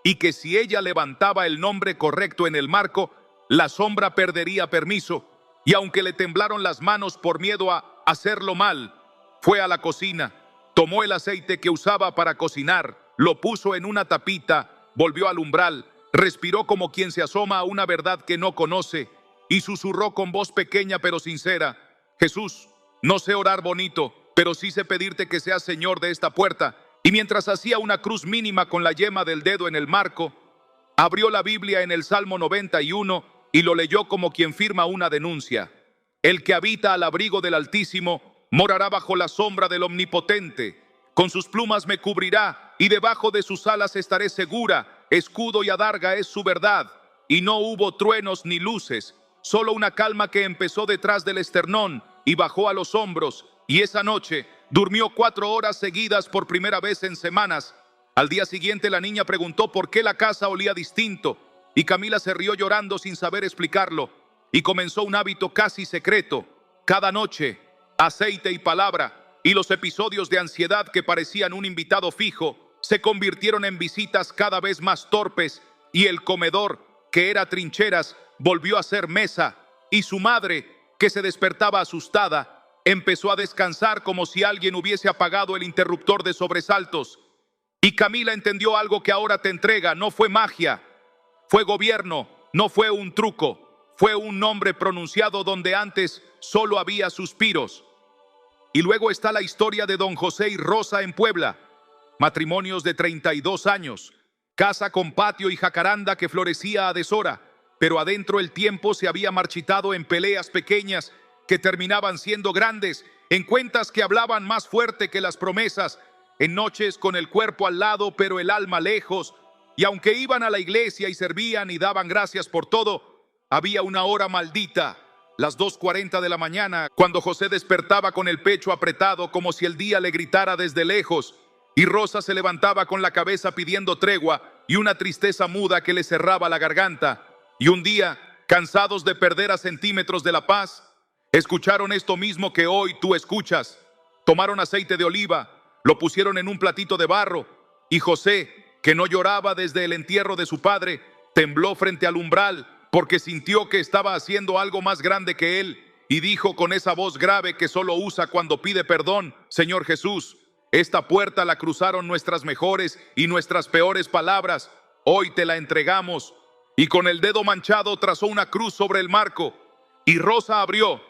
y que si ella levantaba el nombre correcto en el marco, la sombra perdería permiso. Y aunque le temblaron las manos por miedo a hacerlo mal, fue a la cocina, tomó el aceite que usaba para cocinar, lo puso en una tapita, volvió al umbral, respiró como quien se asoma a una verdad que no conoce y susurró con voz pequeña pero sincera, Jesús, no sé orar bonito, pero sí sé pedirte que seas Señor de esta puerta. Y mientras hacía una cruz mínima con la yema del dedo en el marco, abrió la Biblia en el Salmo 91 y lo leyó como quien firma una denuncia. El que habita al abrigo del Altísimo morará bajo la sombra del Omnipotente. Con sus plumas me cubrirá y debajo de sus alas estaré segura. Escudo y adarga es su verdad. Y no hubo truenos ni luces, solo una calma que empezó detrás del esternón y bajó a los hombros. Y esa noche durmió 4 horas seguidas por primera vez en semanas. Al día siguiente la niña preguntó por qué la casa olía distinto y Camila se rió llorando sin saber explicarlo y comenzó un hábito casi secreto. Cada noche, aceite y palabra, y los episodios de ansiedad que parecían un invitado fijo se convirtieron en visitas cada vez más torpes y el comedor, que era trincheras, volvió a ser mesa y su madre, que se despertaba asustada, empezó a descansar como si alguien hubiese apagado el interruptor de sobresaltos. Y Camila entendió algo que ahora te entrega. No fue magia, fue gobierno, no fue un truco, fue un nombre pronunciado donde antes solo había suspiros. Y luego está la historia de don José y Rosa en Puebla. Matrimonios de 32 años, casa con patio y jacaranda que florecía a deshora, pero adentro el tiempo se había marchitado en peleas pequeñas que terminaban siendo grandes, en cuentas que hablaban más fuerte que las promesas, en noches con el cuerpo al lado pero el alma lejos, y aunque iban a la iglesia y servían y daban gracias por todo, había una hora maldita, las 2:40 de la mañana, cuando José despertaba con el pecho apretado como si el día le gritara desde lejos, y Rosa se levantaba con la cabeza pidiendo tregua y una tristeza muda que le cerraba la garganta. Y un día, cansados de perder a centímetros de la paz, escucharon esto mismo que hoy tú escuchas. Tomaron aceite de oliva, lo pusieron en un platito de barro, y José, que no lloraba desde el entierro de su padre, tembló frente al umbral porque sintió que estaba haciendo algo más grande que él, y dijo con esa voz grave que solo usa cuando pide perdón: Señor Jesús, esta puerta la cruzaron nuestras mejores y nuestras peores palabras, hoy te la entregamos. Y con el dedo manchado trazó una cruz sobre el marco, y Rosa abrió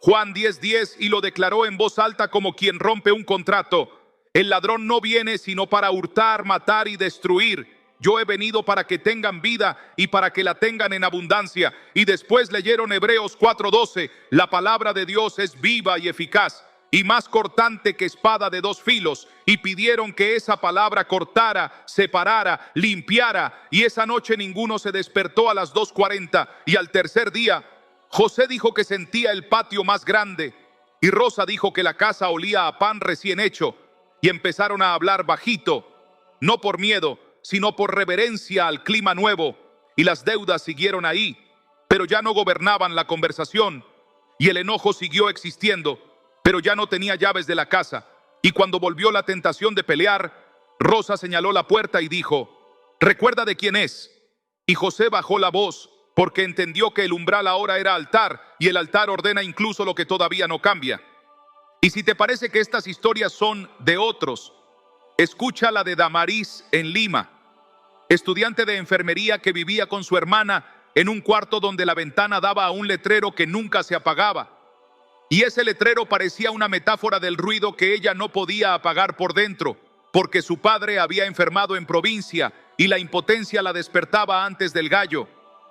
Juan 10:10 y lo declaró en voz alta como quien rompe un contrato: el ladrón no viene sino para hurtar, matar y destruir. Yo he venido para que tengan vida y para que la tengan en abundancia. Y después leyeron Hebreos 4:12. La palabra de Dios es viva y eficaz y más cortante que espada de dos filos. Y pidieron que esa palabra cortara, separara, limpiara. Y esa noche ninguno se despertó a las 2:40. Y al tercer día, José dijo que sentía el patio más grande. Y Rosa dijo que la casa olía a pan recién hecho. Y empezaron a hablar bajito, no por miedo, sino por reverencia al clima nuevo. Y las deudas siguieron ahí, pero ya no gobernaban la conversación. Y el enojo siguió existiendo, pero ya no tenía llaves de la casa. Y cuando volvió la tentación de pelear, Rosa señaló la puerta y dijo: ¿recuerda de quién es? Y José bajó la voz, porque entendió que el umbral ahora era altar, y el altar ordena incluso lo que todavía no cambia. Y si te parece que estas historias son de otros, escucha la de Damaris en Lima, estudiante de enfermería que vivía con su hermana en un cuarto donde la ventana daba a un letrero que nunca se apagaba. Y ese letrero parecía una metáfora del ruido que ella no podía apagar por dentro, porque su padre había enfermado en provincia y la impotencia la despertaba antes del gallo.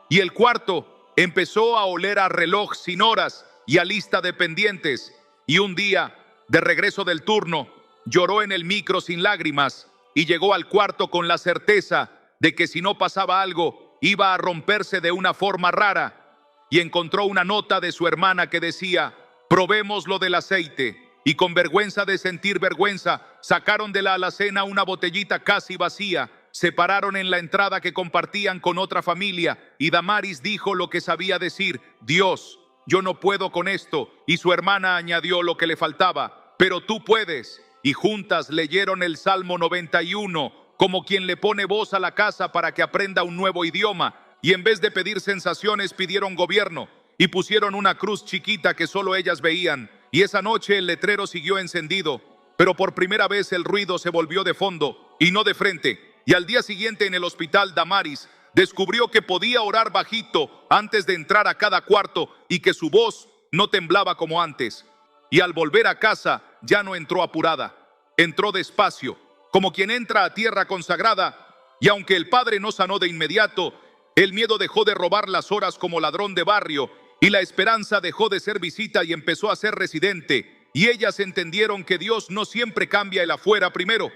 Y el cuarto empezó a oler a reloj sin horas y a lista de pendientes. Y un día, de regreso del turno, lloró en el micro sin lágrimas y llegó al cuarto con la certeza de que si no pasaba algo, iba a romperse de una forma rara. Y encontró una nota de su hermana que decía: probemos lo del aceite. Y con vergüenza de sentir vergüenza, sacaron de la alacena una botellita casi vacía, se pararon en la entrada que compartían con otra familia, y Damaris dijo lo que sabía decir: Dios, yo no puedo con esto. Y su hermana añadió lo que le faltaba: pero tú puedes. Y juntas leyeron el Salmo 91, como quien le pone voz a la casa para que aprenda un nuevo idioma. Y en vez de pedir sensaciones, pidieron gobierno. Y pusieron una cruz chiquita que solo ellas veían. Y esa noche el letrero siguió encendido, pero por primera vez el ruido se volvió de fondo y no de frente. Y al día siguiente en el hospital, Damaris descubrió que podía orar bajito antes de entrar a cada cuarto y que su voz no temblaba como antes. Y al volver a casa ya no entró apurada, entró despacio, como quien entra a tierra consagrada. Y aunque el padre no sanó de inmediato, el miedo dejó de robar las horas como ladrón de barrio, y la esperanza dejó de ser visita y empezó a ser residente. Y ellas entendieron que Dios no siempre cambia el afuera primero,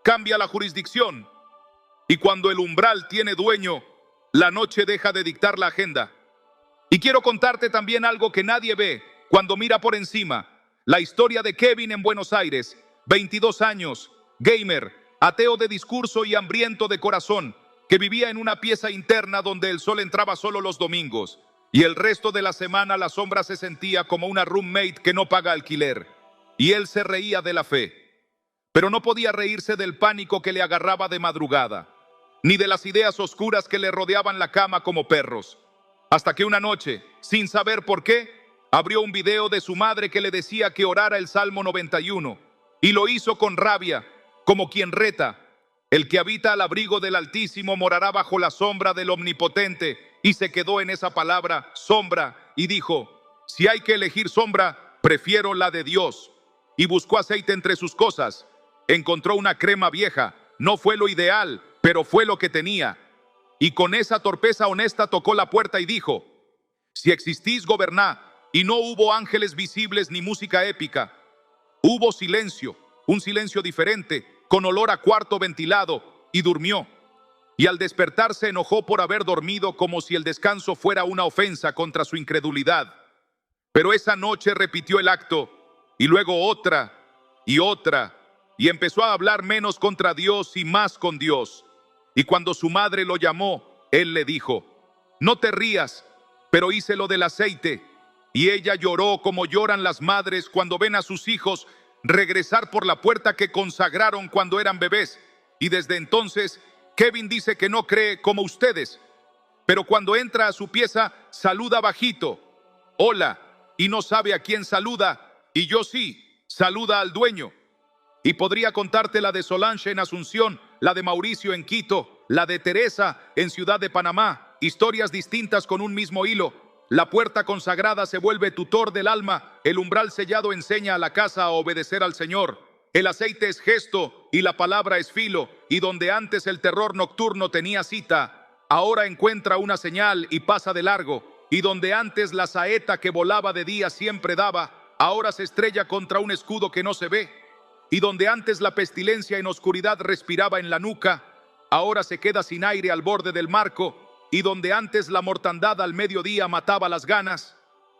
cambia la jurisdicción. Y cuando el umbral tiene dueño, la noche deja de dictar la agenda. Y quiero contarte también algo que nadie ve cuando mira por encima: la historia de Kevin en Buenos Aires, 22 años, gamer, ateo de discurso y hambriento de corazón, que vivía en una pieza interna donde el sol entraba solo los domingos. Y el resto de la semana la sombra se sentía como una roommate que no paga alquiler. Y él se reía de la fe, pero no podía reírse del pánico que le agarraba de madrugada, ni de las ideas oscuras que le rodeaban la cama como perros. Hasta que una noche, sin saber por qué, abrió un video de su madre que le decía que orara el Salmo 91 y lo hizo con rabia, como quien reta. El que habita al abrigo del Altísimo morará bajo la sombra del Omnipotente, y se quedó en esa palabra, sombra, y dijo: si hay que elegir sombra, prefiero la de Dios. Y buscó aceite entre sus cosas. Encontró una crema vieja. No fue lo ideal, pero fue lo que tenía. Y con esa torpeza honesta tocó la puerta y dijo: si existís, gobernad. Y no hubo ángeles visibles ni música épica. Hubo silencio, un silencio diferente, con olor a cuarto ventilado, y durmió. Y al despertar se enojó por haber dormido, como si el descanso fuera una ofensa contra su incredulidad. Pero esa noche repitió el acto, y luego otra, y empezó a hablar menos contra Dios y más con Dios. Y cuando su madre lo llamó, él le dijo: no te rías, pero hice lo del aceite. Y ella lloró como lloran las madres cuando ven a sus hijos regresar por la puerta que consagraron cuando eran bebés. Y desde entonces, Kevin dice que no cree como ustedes, pero cuando entra a su pieza, saluda bajito: hola, y no sabe a quién saluda, y yo sí, saluda al dueño. Y podría contarte la de Solange en Asunción, la de Mauricio en Quito, la de Teresa en Ciudad de Panamá, historias distintas con un mismo hilo. La puerta consagrada se vuelve tutor del alma, el umbral sellado enseña a la casa a obedecer al Señor. El aceite es gesto y la palabra es filo, y donde antes el terror nocturno tenía cita, ahora encuentra una señal y pasa de largo. Y donde antes la saeta que volaba de día siempre daba, ahora se estrella contra un escudo que no se ve. Y donde antes la pestilencia en oscuridad respiraba en la nuca, ahora se queda sin aire al borde del marco. Y donde antes la mortandad al mediodía mataba las ganas,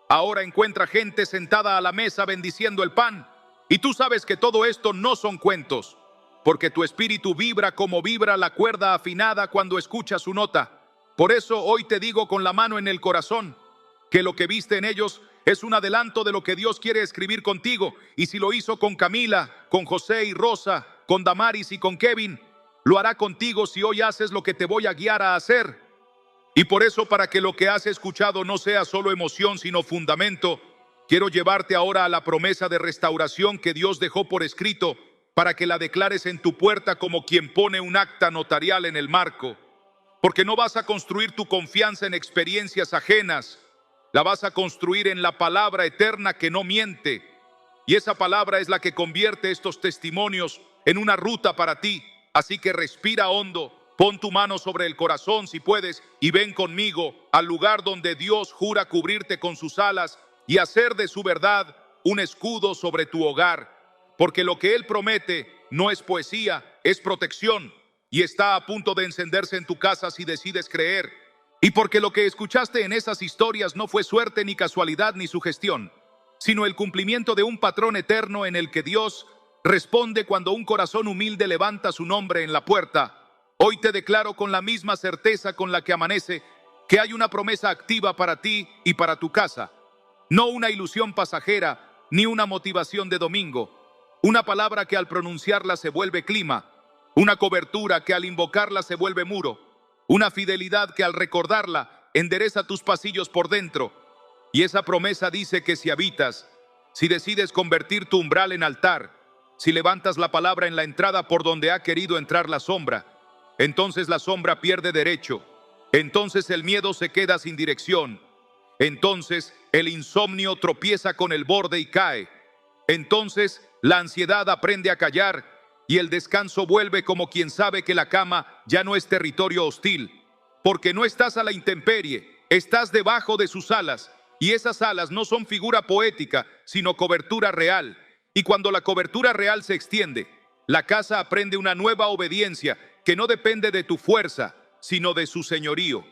ahora encuentra gente sentada a la mesa bendiciendo el pan. Y tú sabes que todo esto no son cuentos, porque tu espíritu vibra como vibra la cuerda afinada cuando escucha su nota. Por eso hoy te digo con la mano en el corazón, que lo que viste en ellos es un adelanto de lo que Dios quiere escribir contigo. Y si lo hizo con Camila, con José y Rosa, con Damaris y con Kevin, lo hará contigo si hoy haces lo que te voy a guiar a hacer. Y por eso, para que lo que has escuchado no sea solo emoción, sino fundamento, quiero llevarte ahora a la promesa de restauración que Dios dejó por escrito, para que la declares en tu puerta como quien pone un acta notarial en el marco. Porque no vas a construir tu confianza en experiencias ajenas, la vas a construir en la palabra eterna que no miente. Y esa palabra es la que convierte estos testimonios en una ruta para ti. Así que respira hondo. Pon tu mano sobre el corazón si puedes y ven conmigo al lugar donde Dios jura cubrirte con sus alas y hacer de su verdad un escudo sobre tu hogar. Porque lo que Él promete no es poesía, es protección, y está a punto de encenderse en tu casa si decides creer. Y porque lo que escuchaste en esas historias no fue suerte ni casualidad ni sugestión, sino el cumplimiento de un patrón eterno en el que Dios responde cuando un corazón humilde levanta su nombre en la puerta. Hoy te declaro con la misma certeza con la que amanece que hay una promesa activa para ti y para tu casa. No una ilusión pasajera ni una motivación de domingo. Una palabra que al pronunciarla se vuelve clima. Una cobertura que al invocarla se vuelve muro. Una fidelidad que al recordarla endereza tus pasillos por dentro. Y esa promesa dice que si habitas, si decides convertir tu umbral en altar, si levantas la palabra en la entrada por donde ha querido entrar la sombra, entonces la sombra pierde derecho, entonces el miedo se queda sin dirección, entonces el insomnio tropieza con el borde y cae, entonces la ansiedad aprende a callar y el descanso vuelve como quien sabe que la cama ya no es territorio hostil, porque no estás a la intemperie, estás debajo de sus alas, y esas alas no son figura poética, sino cobertura real. Y cuando la cobertura real se extiende, la casa aprende una nueva obediencia que no depende de tu fuerza, sino de su señorío.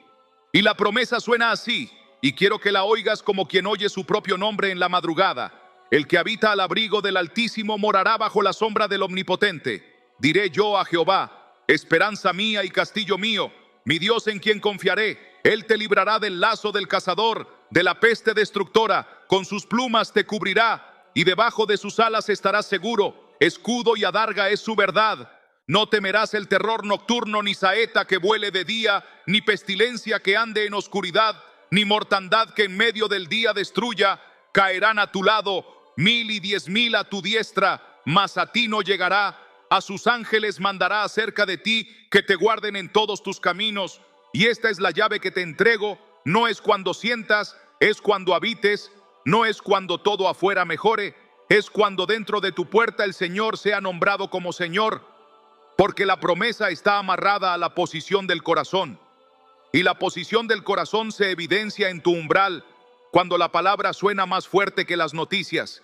Y la promesa suena así, y quiero que la oigas como quien oye su propio nombre en la madrugada. El que habita al abrigo del Altísimo morará bajo la sombra del Omnipotente. Diré yo a Jehová: esperanza mía y castillo mío, mi Dios en quien confiaré. Él te librará del lazo del cazador, de la peste destructora. Con sus plumas te cubrirá, y debajo de sus alas estarás seguro. Escudo y adarga es su verdad. No temerás el terror nocturno, ni saeta que vuele de día, ni pestilencia que ande en oscuridad, ni mortandad que en medio del día destruya. Caerán a tu lado 1010,000 a tu diestra, mas a ti no llegará. A sus ángeles mandará acerca de ti que te guarden en todos tus caminos. Y esta es la llave que te entrego. No es cuando sientas, es cuando habites. No es cuando todo afuera mejore, es cuando dentro de tu puerta el Señor sea nombrado como Señor. Porque la promesa está amarrada a la posición del corazón. Y la posición del corazón se evidencia en tu umbral, cuando la palabra suena más fuerte que las noticias,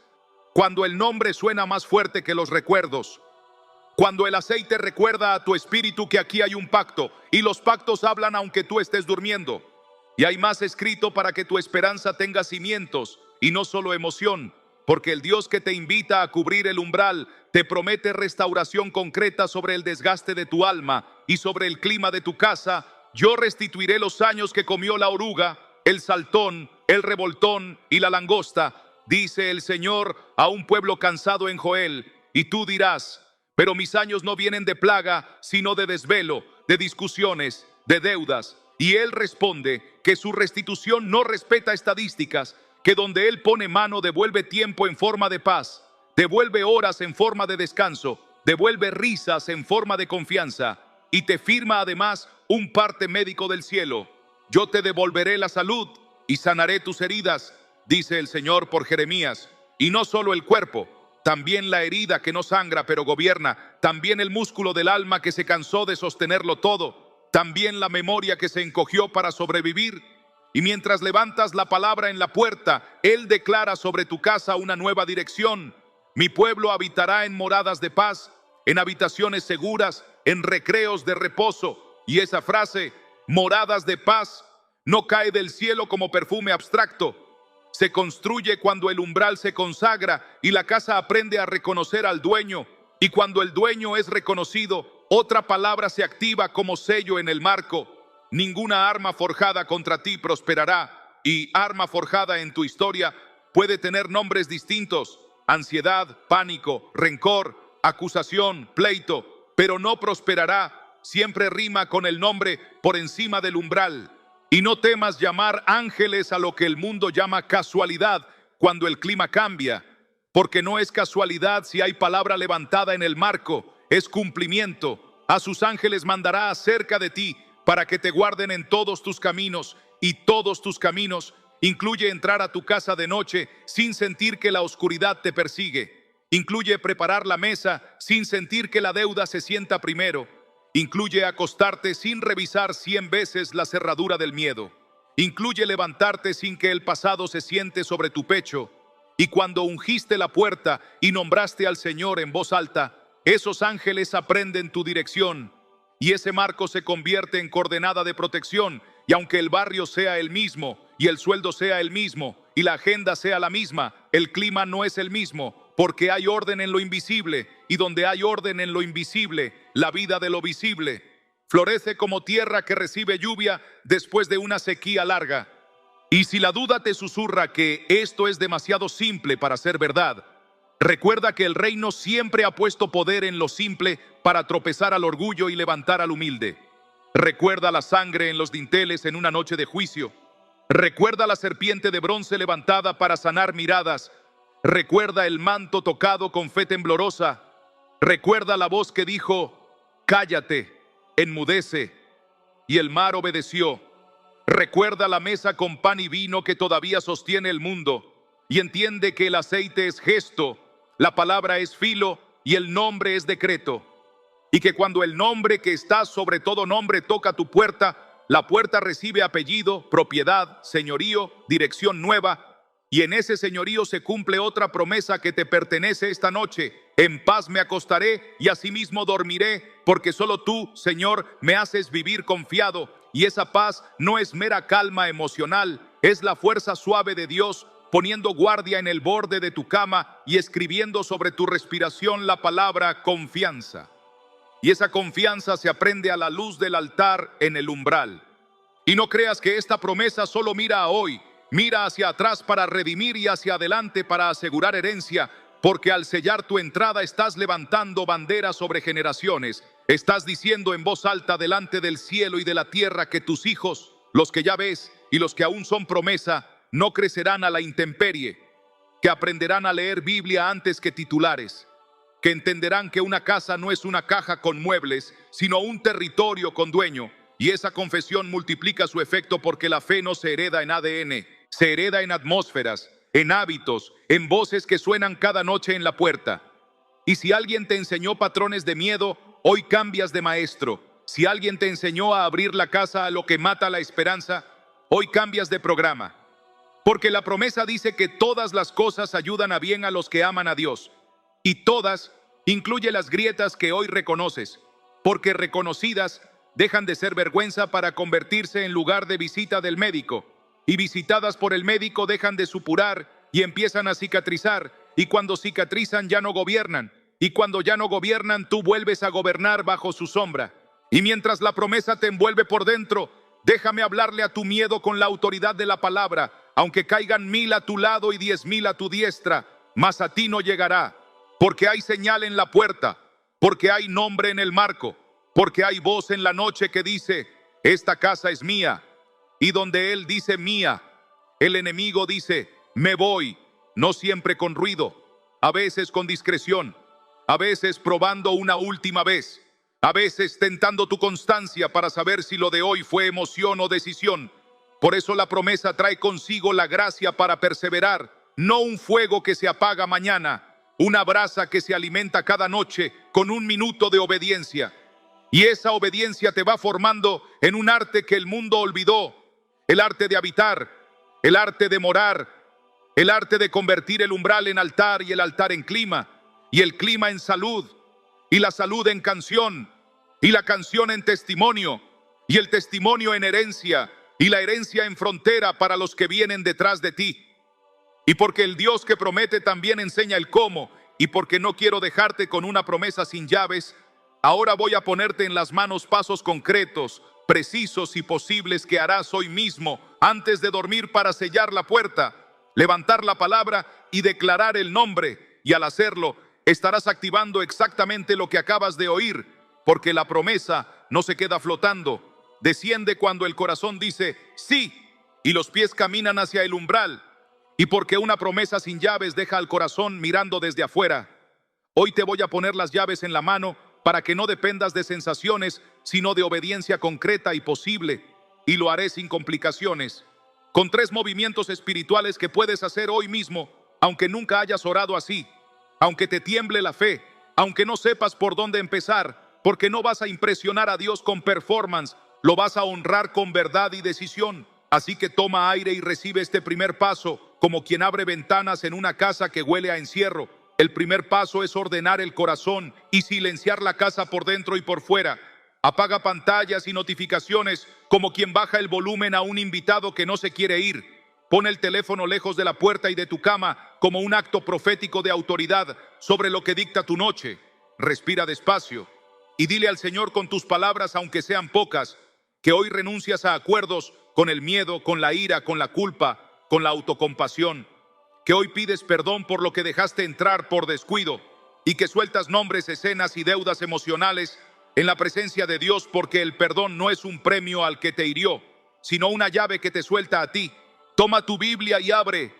cuando el nombre suena más fuerte que los recuerdos, cuando el aceite recuerda a tu espíritu que aquí hay un pacto, y los pactos hablan aunque tú estés durmiendo. Y hay más escrito para que tu esperanza tenga cimientos y no solo emoción, porque el Dios que te invita a cubrir el umbral te promete restauración concreta sobre el desgaste de tu alma y sobre el clima de tu casa. Yo restituiré los años que comió la oruga, el saltón, el revoltón y la langosta, dice el Señor a un pueblo cansado en Joel. Y tú dirás: pero mis años no vienen de plaga, sino de desvelo, de discusiones, de deudas. Y Él responde que su restitución no respeta estadísticas, que donde Él pone mano devuelve tiempo en forma de paz, devuelve horas en forma de descanso, devuelve risas en forma de confianza, y te firma además un parte médico del cielo. Yo te devolveré la salud y sanaré tus heridas, dice el Señor por Jeremías. Y no solo el cuerpo, también la herida que no sangra pero gobierna, también el músculo del alma que se cansó de sostenerlo todo, también la memoria que se encogió para sobrevivir. Y mientras levantas la palabra en la puerta, Él declara sobre tu casa una nueva dirección. Mi pueblo habitará en moradas de paz, en habitaciones seguras, en recreos de reposo. Y esa frase, moradas de paz, no cae del cielo como perfume abstracto. Se construye cuando el umbral se consagra y la casa aprende a reconocer al dueño. Y cuando el dueño es reconocido, otra palabra se activa como sello en el marco. Ninguna arma forjada contra ti prosperará. Y arma forjada en tu historia puede tener nombres distintos: ansiedad, pánico, rencor, acusación, pleito, pero no prosperará. Siempre rima con el nombre por encima del umbral. Y no temas llamar ángeles a lo que el mundo llama casualidad cuando el clima cambia, porque no es casualidad si hay palabra levantada en el marco, es cumplimiento. A sus ángeles mandará acerca de ti para que te guarden en todos tus caminos, y todos tus caminos incluye entrar a tu casa de noche sin sentir que la oscuridad te persigue, incluye preparar la mesa sin sentir que la deuda se sienta primero, incluye acostarte sin revisar 100 veces la cerradura del miedo, incluye levantarte sin que el pasado se siente sobre tu pecho. Y cuando ungiste la puerta y nombraste al Señor en voz alta, esos ángeles aprenden tu dirección, y ese marco se convierte en coordenada de protección. Y aunque el barrio sea el mismo, y el sueldo sea el mismo, y la agenda sea la misma, el clima no es el mismo, porque hay orden en lo invisible, y donde hay orden en lo invisible, la vida de lo visible florece como tierra que recibe lluvia después de una sequía larga. Y si la duda te susurra que esto es demasiado simple para ser verdad, recuerda que el reino siempre ha puesto poder en lo simple para tropezar al orgullo y levantar al humilde. Recuerda la sangre en los dinteles en una noche de juicio. Recuerda la serpiente de bronce levantada para sanar miradas. Recuerda el manto tocado con fe temblorosa. Recuerda la voz que dijo: cállate, enmudece. Y el mar obedeció. Recuerda la mesa con pan y vino que todavía sostiene el mundo. Y entiende que el aceite es gesto, la palabra es filo y el nombre es decreto. Y que cuando el nombre que está sobre todo nombre toca tu puerta, la puerta recibe apellido, propiedad, señorío, dirección nueva. Y en ese señorío se cumple otra promesa que te pertenece esta noche: en paz me acostaré y asimismo dormiré, porque solo tú, Señor, me haces vivir confiado. Y esa paz no es mera calma emocional, es la fuerza suave de Dios poniendo guardia en el borde de tu cama y escribiendo sobre tu respiración la palabra confianza. Y esa confianza se aprende a la luz del altar en el umbral. Y no creas que esta promesa solo mira a hoy, mira hacia atrás para redimir y hacia adelante para asegurar herencia, porque al sellar tu entrada estás levantando banderas sobre generaciones. Estás diciendo en voz alta delante del cielo y de la tierra que tus hijos, los que ya ves y los que aún son promesa, no crecerán a la intemperie. que aprenderán a leer Biblia antes que titulares, que entenderán que una casa no es una caja con muebles, sino un territorio con dueño. Y esa confesión multiplica su efecto porque la fe no se hereda en ADN, se hereda en atmósferas, en hábitos, en voces que suenan cada noche en la puerta. Y si alguien te enseñó patrones de miedo, hoy cambias de maestro. Si alguien te enseñó a abrir la casa a lo que mata la esperanza, hoy cambias de programa. Porque la promesa dice que todas las cosas ayudan a bien a los que aman a Dios. Y todas incluye las grietas que hoy reconoces, porque reconocidas dejan de ser vergüenza para convertirse en lugar de visita del médico. Y visitadas por el médico dejan de supurar y empiezan a cicatrizar. Y cuando cicatrizan ya no gobiernan. Y cuando ya no gobiernan, tú vuelves a gobernar bajo su sombra. Y mientras la promesa te envuelve por dentro, déjame hablarle a tu miedo con la autoridad de la palabra. Aunque caigan 1000 a tu lado y 10,000 a tu diestra, mas a ti no llegará. Porque hay señal en la puerta, porque hay nombre en el marco, porque hay voz en la noche que dice, esta casa es mía. Y donde él dice mía, el enemigo dice, me voy, no siempre con ruido, a veces con discreción, a veces probando una última vez, a veces tentando tu constancia para saber si lo de hoy fue emoción o decisión. Por eso la promesa trae consigo la gracia para perseverar, no un fuego que se apaga mañana, una brasa que se alimenta cada noche con 1 minuto de obediencia. Y esa obediencia te va formando en un arte que el mundo olvidó, el arte de habitar, el arte de morar, el arte de convertir el umbral en altar y el altar en clima, y el clima en salud, y la salud en canción, y la canción en testimonio, y el testimonio en herencia, y la herencia en frontera para los que vienen detrás de ti. Y porque el Dios que promete también enseña el cómo, y porque no quiero dejarte con una promesa sin llaves, ahora voy a ponerte en las manos pasos concretos, precisos y posibles que harás hoy mismo antes de dormir para sellar la puerta, levantar la palabra y declarar el nombre. Y al hacerlo, estarás activando exactamente lo que acabas de oír, porque la promesa no se queda flotando. Desciende cuando el corazón dice sí y los pies caminan hacia el umbral. Y porque una promesa sin llaves deja al corazón mirando desde afuera. Hoy te voy a poner las llaves en la mano para que no dependas de sensaciones, sino de obediencia concreta y posible. Y lo haré sin complicaciones, con 3 movimientos espirituales que puedes hacer hoy mismo, aunque nunca hayas orado así, aunque te tiemble la fe, aunque no sepas por dónde empezar, porque no vas a impresionar a Dios con performance, lo vas a honrar con verdad y decisión. Así que toma aire y recibe este primer paso, como quien abre ventanas en una casa que huele a encierro. El primer paso es ordenar el corazón y silenciar la casa por dentro y por fuera. Apaga pantallas y notificaciones como quien baja el volumen a un invitado que no se quiere ir. Pon el teléfono lejos de la puerta y de tu cama como un acto profético de autoridad sobre lo que dicta tu noche. Respira despacio y dile al Señor con tus palabras, aunque sean pocas, que hoy renuncias a acuerdos con el miedo, con la ira, con la culpa, con la autocompasión, que hoy pides perdón por lo que dejaste entrar por descuido y que sueltas nombres, escenas y deudas emocionales en la presencia de Dios, porque el perdón no es un premio al que te hirió, sino una llave que te suelta a ti. Toma tu Biblia y abre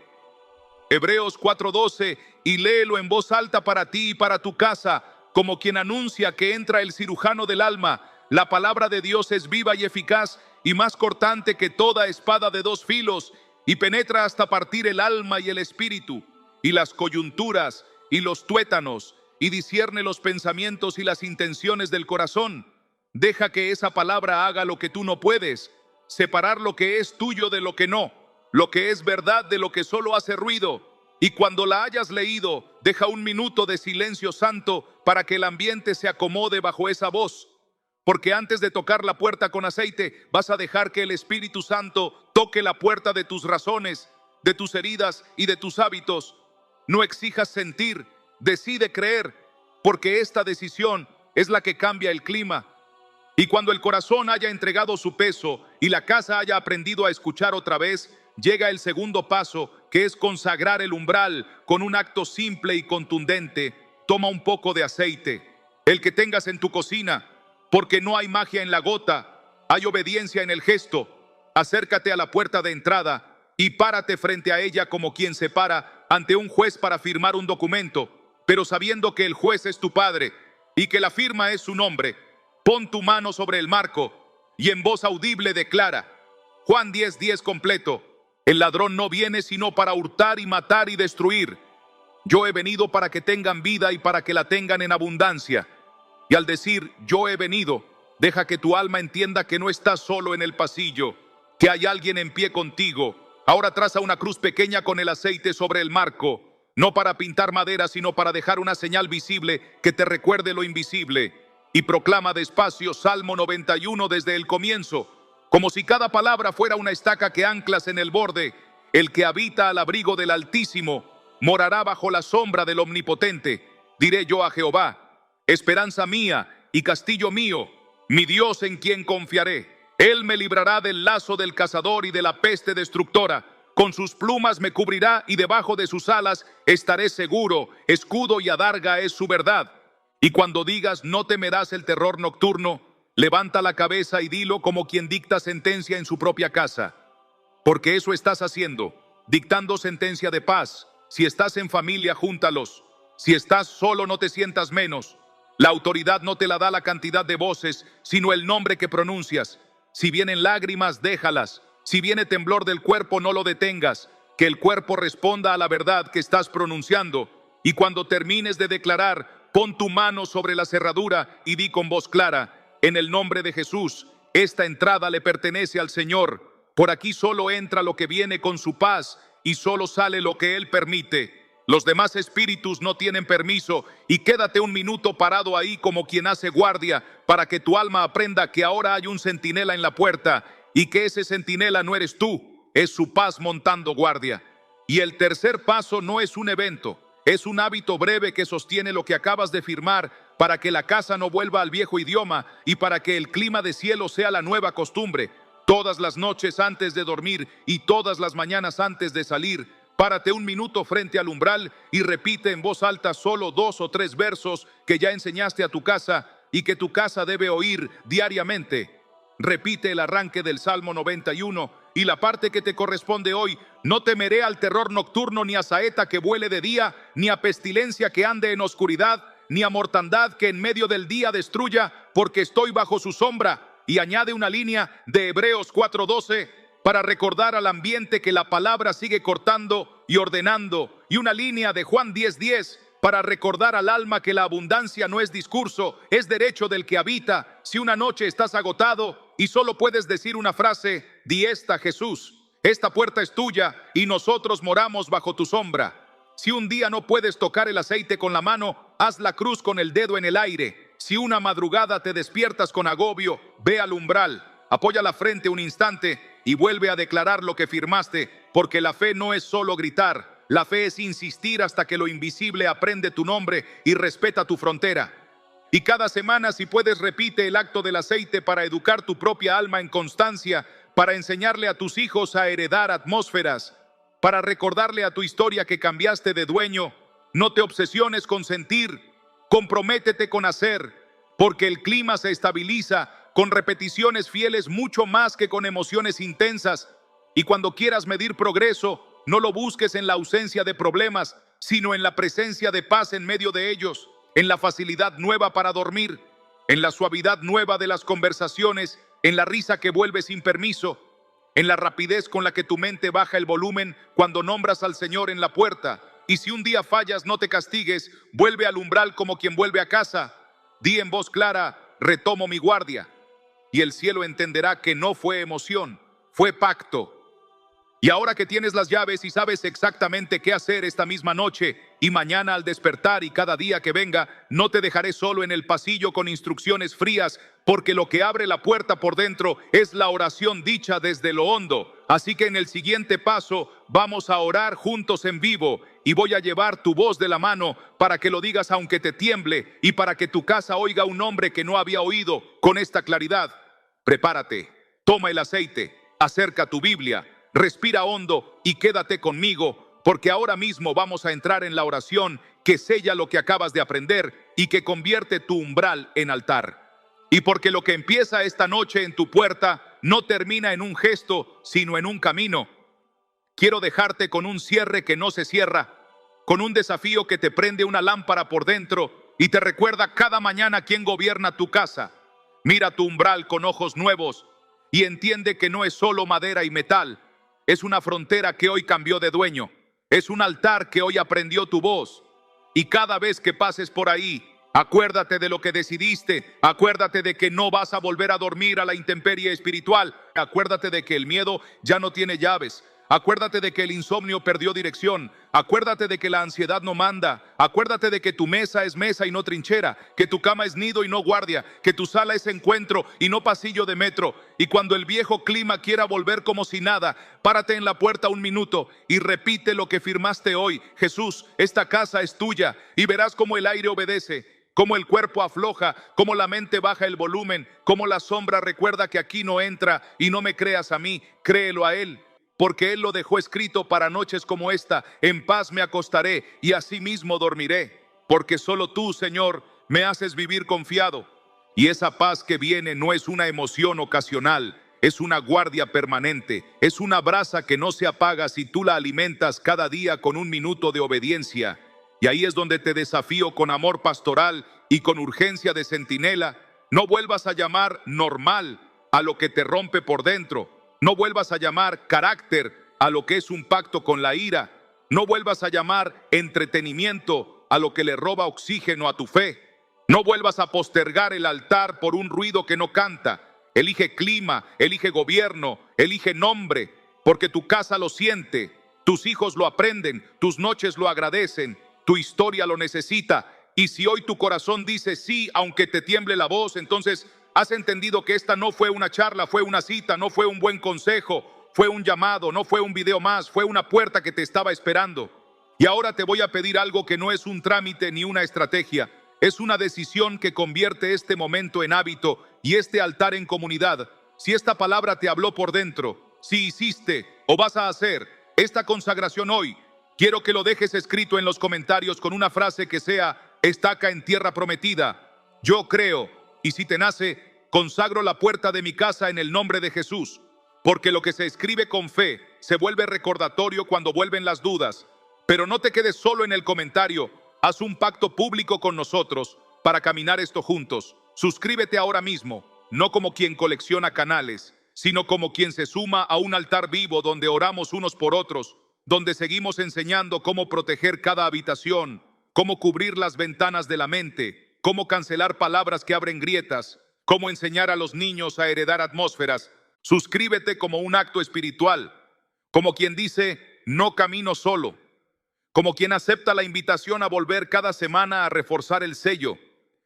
Hebreos 4:12 y léelo en voz alta para ti y para tu casa, como quien anuncia que entra el cirujano del alma. La palabra de Dios es viva y eficaz y más cortante que toda espada de 2 filos, y penetra hasta partir el alma y el espíritu, y las coyunturas y los tuétanos, y discierne los pensamientos y las intenciones del corazón. Deja que esa palabra haga lo que tú no puedes, separar lo que es tuyo de lo que no, lo que es verdad de lo que solo hace ruido. Y cuando la hayas leído, deja 1 minuto de silencio santo para que el ambiente se acomode bajo esa voz. Porque antes de tocar la puerta con aceite, vas a dejar que el Espíritu Santo toque la puerta de tus razones, de tus heridas y de tus hábitos. No exijas sentir, decide creer, porque esta decisión es la que cambia el clima. Y cuando el corazón haya entregado su peso y la casa haya aprendido a escuchar otra vez, llega el segundo paso, que es consagrar el umbral con un acto simple y contundente. Toma un poco de aceite, el que tengas en tu cocina, porque no hay magia en la gota, hay obediencia en el gesto. Acércate a la puerta de entrada y párate frente a ella como quien se para ante un juez para firmar un documento, pero sabiendo que el juez es tu padre y que la firma es su nombre, pon tu mano sobre el marco y en voz audible declara, Juan 10:10 completo, el ladrón no viene sino para hurtar y matar y destruir. Yo he venido para que tengan vida y para que la tengan en abundancia. Y al decir, yo he venido, deja que tu alma entienda que no estás solo en el pasillo, que hay alguien en pie contigo. Ahora traza una cruz pequeña con el aceite sobre el marco, no para pintar madera, sino para dejar una señal visible que te recuerde lo invisible. Y proclama despacio Salmo 91 desde el comienzo, como si cada palabra fuera una estaca que anclas en el borde. El que habita al abrigo del Altísimo morará bajo la sombra del Omnipotente. Diré yo a Jehová, esperanza mía y castillo mío, mi Dios en quien confiaré. Él me librará del lazo del cazador y de la peste destructora. Con sus plumas me cubrirá y debajo de sus alas estaré seguro. Escudo y adarga es su verdad. Y cuando digas, no temerás el terror nocturno, levanta la cabeza y dilo como quien dicta sentencia en su propia casa. Porque eso estás haciendo, dictando sentencia de paz. Si estás en familia, júntalos. Si estás solo, no te sientas menos. La autoridad no te la da la cantidad de voces, sino el nombre que pronuncias. Si vienen lágrimas, déjalas. Si viene temblor del cuerpo, no lo detengas. Que el cuerpo responda a la verdad que estás pronunciando. Y cuando termines de declarar, pon tu mano sobre la cerradura y di con voz clara, en el nombre de Jesús, esta entrada le pertenece al Señor. Por aquí solo entra lo que viene con su paz y solo sale lo que Él permite. Los demás espíritus no tienen permiso y quédate un minuto parado ahí como quien hace guardia para que tu alma aprenda que ahora hay un centinela en la puerta y que ese centinela no eres tú, es su paz montando guardia. Y el tercer paso no es un evento, es un hábito breve que sostiene lo que acabas de firmar para que la casa no vuelva al viejo idioma y para que el clima de cielo sea la nueva costumbre. Todas las noches antes de dormir y todas las mañanas antes de salir, párate un minuto frente al umbral y repite en voz alta solo 2 o 3 versos que ya enseñaste a tu casa y que tu casa debe oír diariamente. Repite el arranque del Salmo 91 y la parte que te corresponde hoy. No temeré al terror nocturno, ni a saeta que vuele de día, ni a pestilencia que ande en oscuridad, ni a mortandad que en medio del día destruya, porque estoy bajo su sombra. Y añade una línea de Hebreos 4:12 para recordar al ambiente que la palabra sigue cortando y ordenando, y una línea de Juan 10:10 para recordar al alma que la abundancia no es discurso, es derecho del que habita. Si una noche estás agotado y solo puedes decir una frase, di esta, Jesús, esta puerta es tuya y nosotros moramos bajo tu sombra. Si un día no puedes tocar el aceite con la mano, haz la cruz con el dedo en el aire. Si una madrugada te despiertas con agobio, ve al umbral, apoya la frente un instante y vuelve a declarar lo que firmaste, porque la fe no es solo gritar, la fe es insistir hasta que lo invisible aprende tu nombre y respeta tu frontera. Y cada semana, si puedes, repite el acto del aceite para educar tu propia alma en constancia, para enseñarle a tus hijos a heredar atmósferas, para recordarle a tu historia que cambiaste de dueño. No te obsesiones con sentir, comprométete con hacer, porque el clima se estabiliza con repeticiones fieles mucho más que con emociones intensas. Y cuando quieras medir progreso, no lo busques en la ausencia de problemas, sino en la presencia de paz en medio de ellos, en la facilidad nueva para dormir, en la suavidad nueva de las conversaciones, en la risa que vuelve sin permiso, en la rapidez con la que tu mente baja el volumen cuando nombras al Señor en la puerta. Y si un día fallas, no te castigues, vuelve al umbral como quien vuelve a casa. Di en voz clara, retomo mi guardia. Y el cielo entenderá que no fue emoción, fue pacto. Y ahora que tienes las llaves y sabes exactamente qué hacer esta misma noche y mañana al despertar y cada día que venga, no te dejaré solo en el pasillo con instrucciones frías, porque lo que abre la puerta por dentro es la oración dicha desde lo hondo. Así que en el siguiente paso vamos a orar juntos en vivo y voy a llevar tu voz de la mano para que lo digas aunque te tiemble y para que tu casa oiga un nombre que no había oído con esta claridad. Prepárate, toma el aceite, acerca tu Biblia, respira hondo y quédate conmigo, porque ahora mismo vamos a entrar en la oración que sella lo que acabas de aprender y que convierte tu umbral en altar. Y porque lo que empieza esta noche en tu puerta no termina en un gesto, sino en un camino. Quiero dejarte con un cierre que no se cierra, con un desafío que te prende una lámpara por dentro y te recuerda cada mañana quién gobierna tu casa. Mira tu umbral con ojos nuevos y entiende que no es solo madera y metal, es una frontera que hoy cambió de dueño, es un altar que hoy aprendió tu voz. Y cada vez que pases por ahí, acuérdate de lo que decidiste, acuérdate de que no vas a volver a dormir a la intemperie espiritual, acuérdate de que el miedo ya no tiene llaves, acuérdate de que el insomnio perdió dirección, acuérdate de que la ansiedad no manda, acuérdate de que tu mesa es mesa y no trinchera, que tu cama es nido y no guardia, que tu sala es encuentro y no pasillo de metro. Y cuando el viejo clima quiera volver como si nada, párate en la puerta un minuto y repite lo que firmaste hoy: Jesús, esta casa es tuya. Y verás cómo el aire obedece, cómo el cuerpo afloja, cómo la mente baja el volumen, cómo la sombra recuerda que aquí no entra. Y no me creas a mí, créelo a Él, porque Él lo dejó escrito para noches como esta: en paz me acostaré y asimismo dormiré, porque solo tú, Señor, me haces vivir confiado. Y esa paz que viene no es una emoción ocasional, es una guardia permanente, es una brasa que no se apaga si tú la alimentas cada día con un minuto de obediencia. Y ahí es donde te desafío con amor pastoral y con urgencia de centinela: no vuelvas a llamar normal a lo que te rompe por dentro. No vuelvas a llamar carácter a lo que es un pacto con la ira. No vuelvas a llamar entretenimiento a lo que le roba oxígeno a tu fe. No vuelvas a postergar el altar por un ruido que no canta. Elige clima, elige gobierno, elige nombre, porque tu casa lo siente, tus hijos lo aprenden, tus noches lo agradecen, tu historia lo necesita. Y si hoy tu corazón dice sí, aunque te tiemble la voz, entonces has entendido que esta no fue una charla, fue una cita, no fue un buen consejo, fue un llamado, no fue un video más, fue una puerta que te estaba esperando. Y ahora te voy a pedir algo que no es un trámite ni una estrategia, es una decisión que convierte este momento en hábito y este altar en comunidad. Si esta palabra te habló por dentro, si hiciste o vas a hacer esta consagración hoy, quiero que lo dejes escrito en los comentarios con una frase que sea: estaca en tierra prometida, yo creo. Y si te nace, consagro la puerta de mi casa en el nombre de Jesús, porque lo que se escribe con fe se vuelve recordatorio cuando vuelven las dudas. Pero no te quedes solo en el comentario, haz un pacto público con nosotros para caminar esto juntos. Suscríbete ahora mismo, no como quien colecciona canales, sino como quien se suma a un altar vivo donde oramos unos por otros, donde seguimos enseñando cómo proteger cada habitación, cómo cubrir las ventanas de la mente, cómo cancelar palabras que abren grietas, cómo enseñar a los niños a heredar atmósferas. Suscríbete como un acto espiritual, como quien dice: no camino solo, como quien acepta la invitación a volver cada semana a reforzar el sello,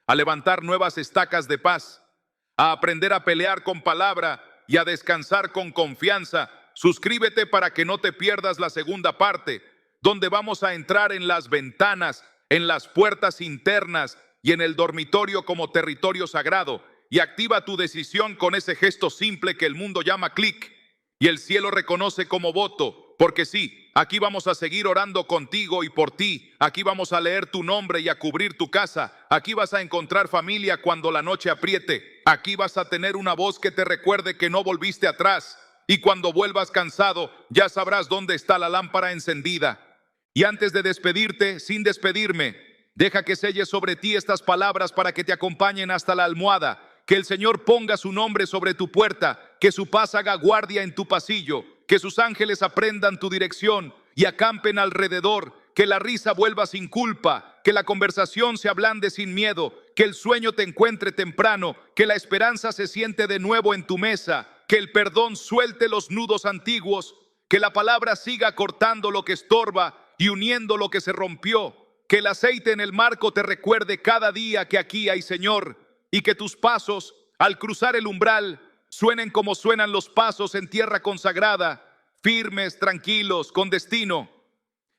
a levantar nuevas estacas de paz, a aprender a pelear con palabra y a descansar con confianza. Suscríbete para que no te pierdas la segunda parte, donde vamos a entrar en las ventanas, en las puertas internas y en el dormitorio como territorio sagrado. Y activa tu decisión con ese gesto simple que el mundo llama clic y el cielo reconoce como voto. Porque sí, aquí vamos a seguir orando contigo y por ti. Aquí vamos a leer tu nombre y a cubrir tu casa. Aquí vas a encontrar familia cuando la noche apriete. Aquí vas a tener una voz que te recuerde que no volviste atrás. Y cuando vuelvas cansado, ya sabrás dónde está la lámpara encendida. Y antes de despedirte, sin despedirme, deja que selle sobre ti estas palabras para que te acompañen hasta la almohada. Que el Señor ponga su nombre sobre tu puerta, que su paz haga guardia en tu pasillo, que sus ángeles aprendan tu dirección y acampen alrededor, que la risa vuelva sin culpa, que la conversación se ablande sin miedo, que el sueño te encuentre temprano, que la esperanza se siente de nuevo en tu mesa, que el perdón suelte los nudos antiguos, que la palabra siga cortando lo que estorba y uniendo lo que se rompió, que el aceite en el marco te recuerde cada día que aquí hay Señor, y que tus pasos al cruzar el umbral suenen como suenan los pasos en tierra consagrada, firmes, tranquilos, con destino.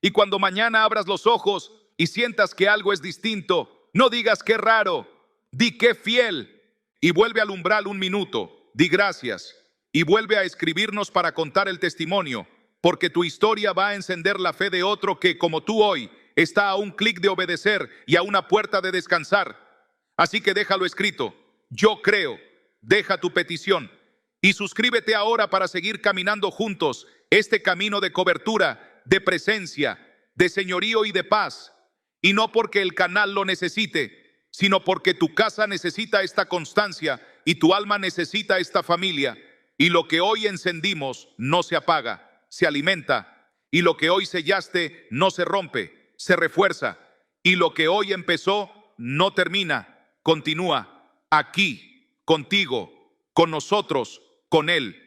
Y cuando mañana abras los ojos y sientas que algo es distinto, no digas qué raro, di qué fiel, y vuelve al umbral un minuto, di gracias, y vuelve a escribirnos para contar el testimonio, porque tu historia va a encender la fe de otro que, como tú hoy, está a un clic de obedecer y a una puerta de descansar. Así que déjalo escrito: yo creo. Deja tu petición y suscríbete ahora para seguir caminando juntos este camino de cobertura, de presencia de señorío y de paz, y no porque el canal lo necesite, sino porque tu casa necesita esta constancia y tu alma necesita esta familia. Y lo que hoy encendimos no se apaga, se alimenta. Y lo que hoy sellaste no se rompe, se refuerza. Y lo que hoy empezó no termina, continúa aquí, contigo, con nosotros, con Él.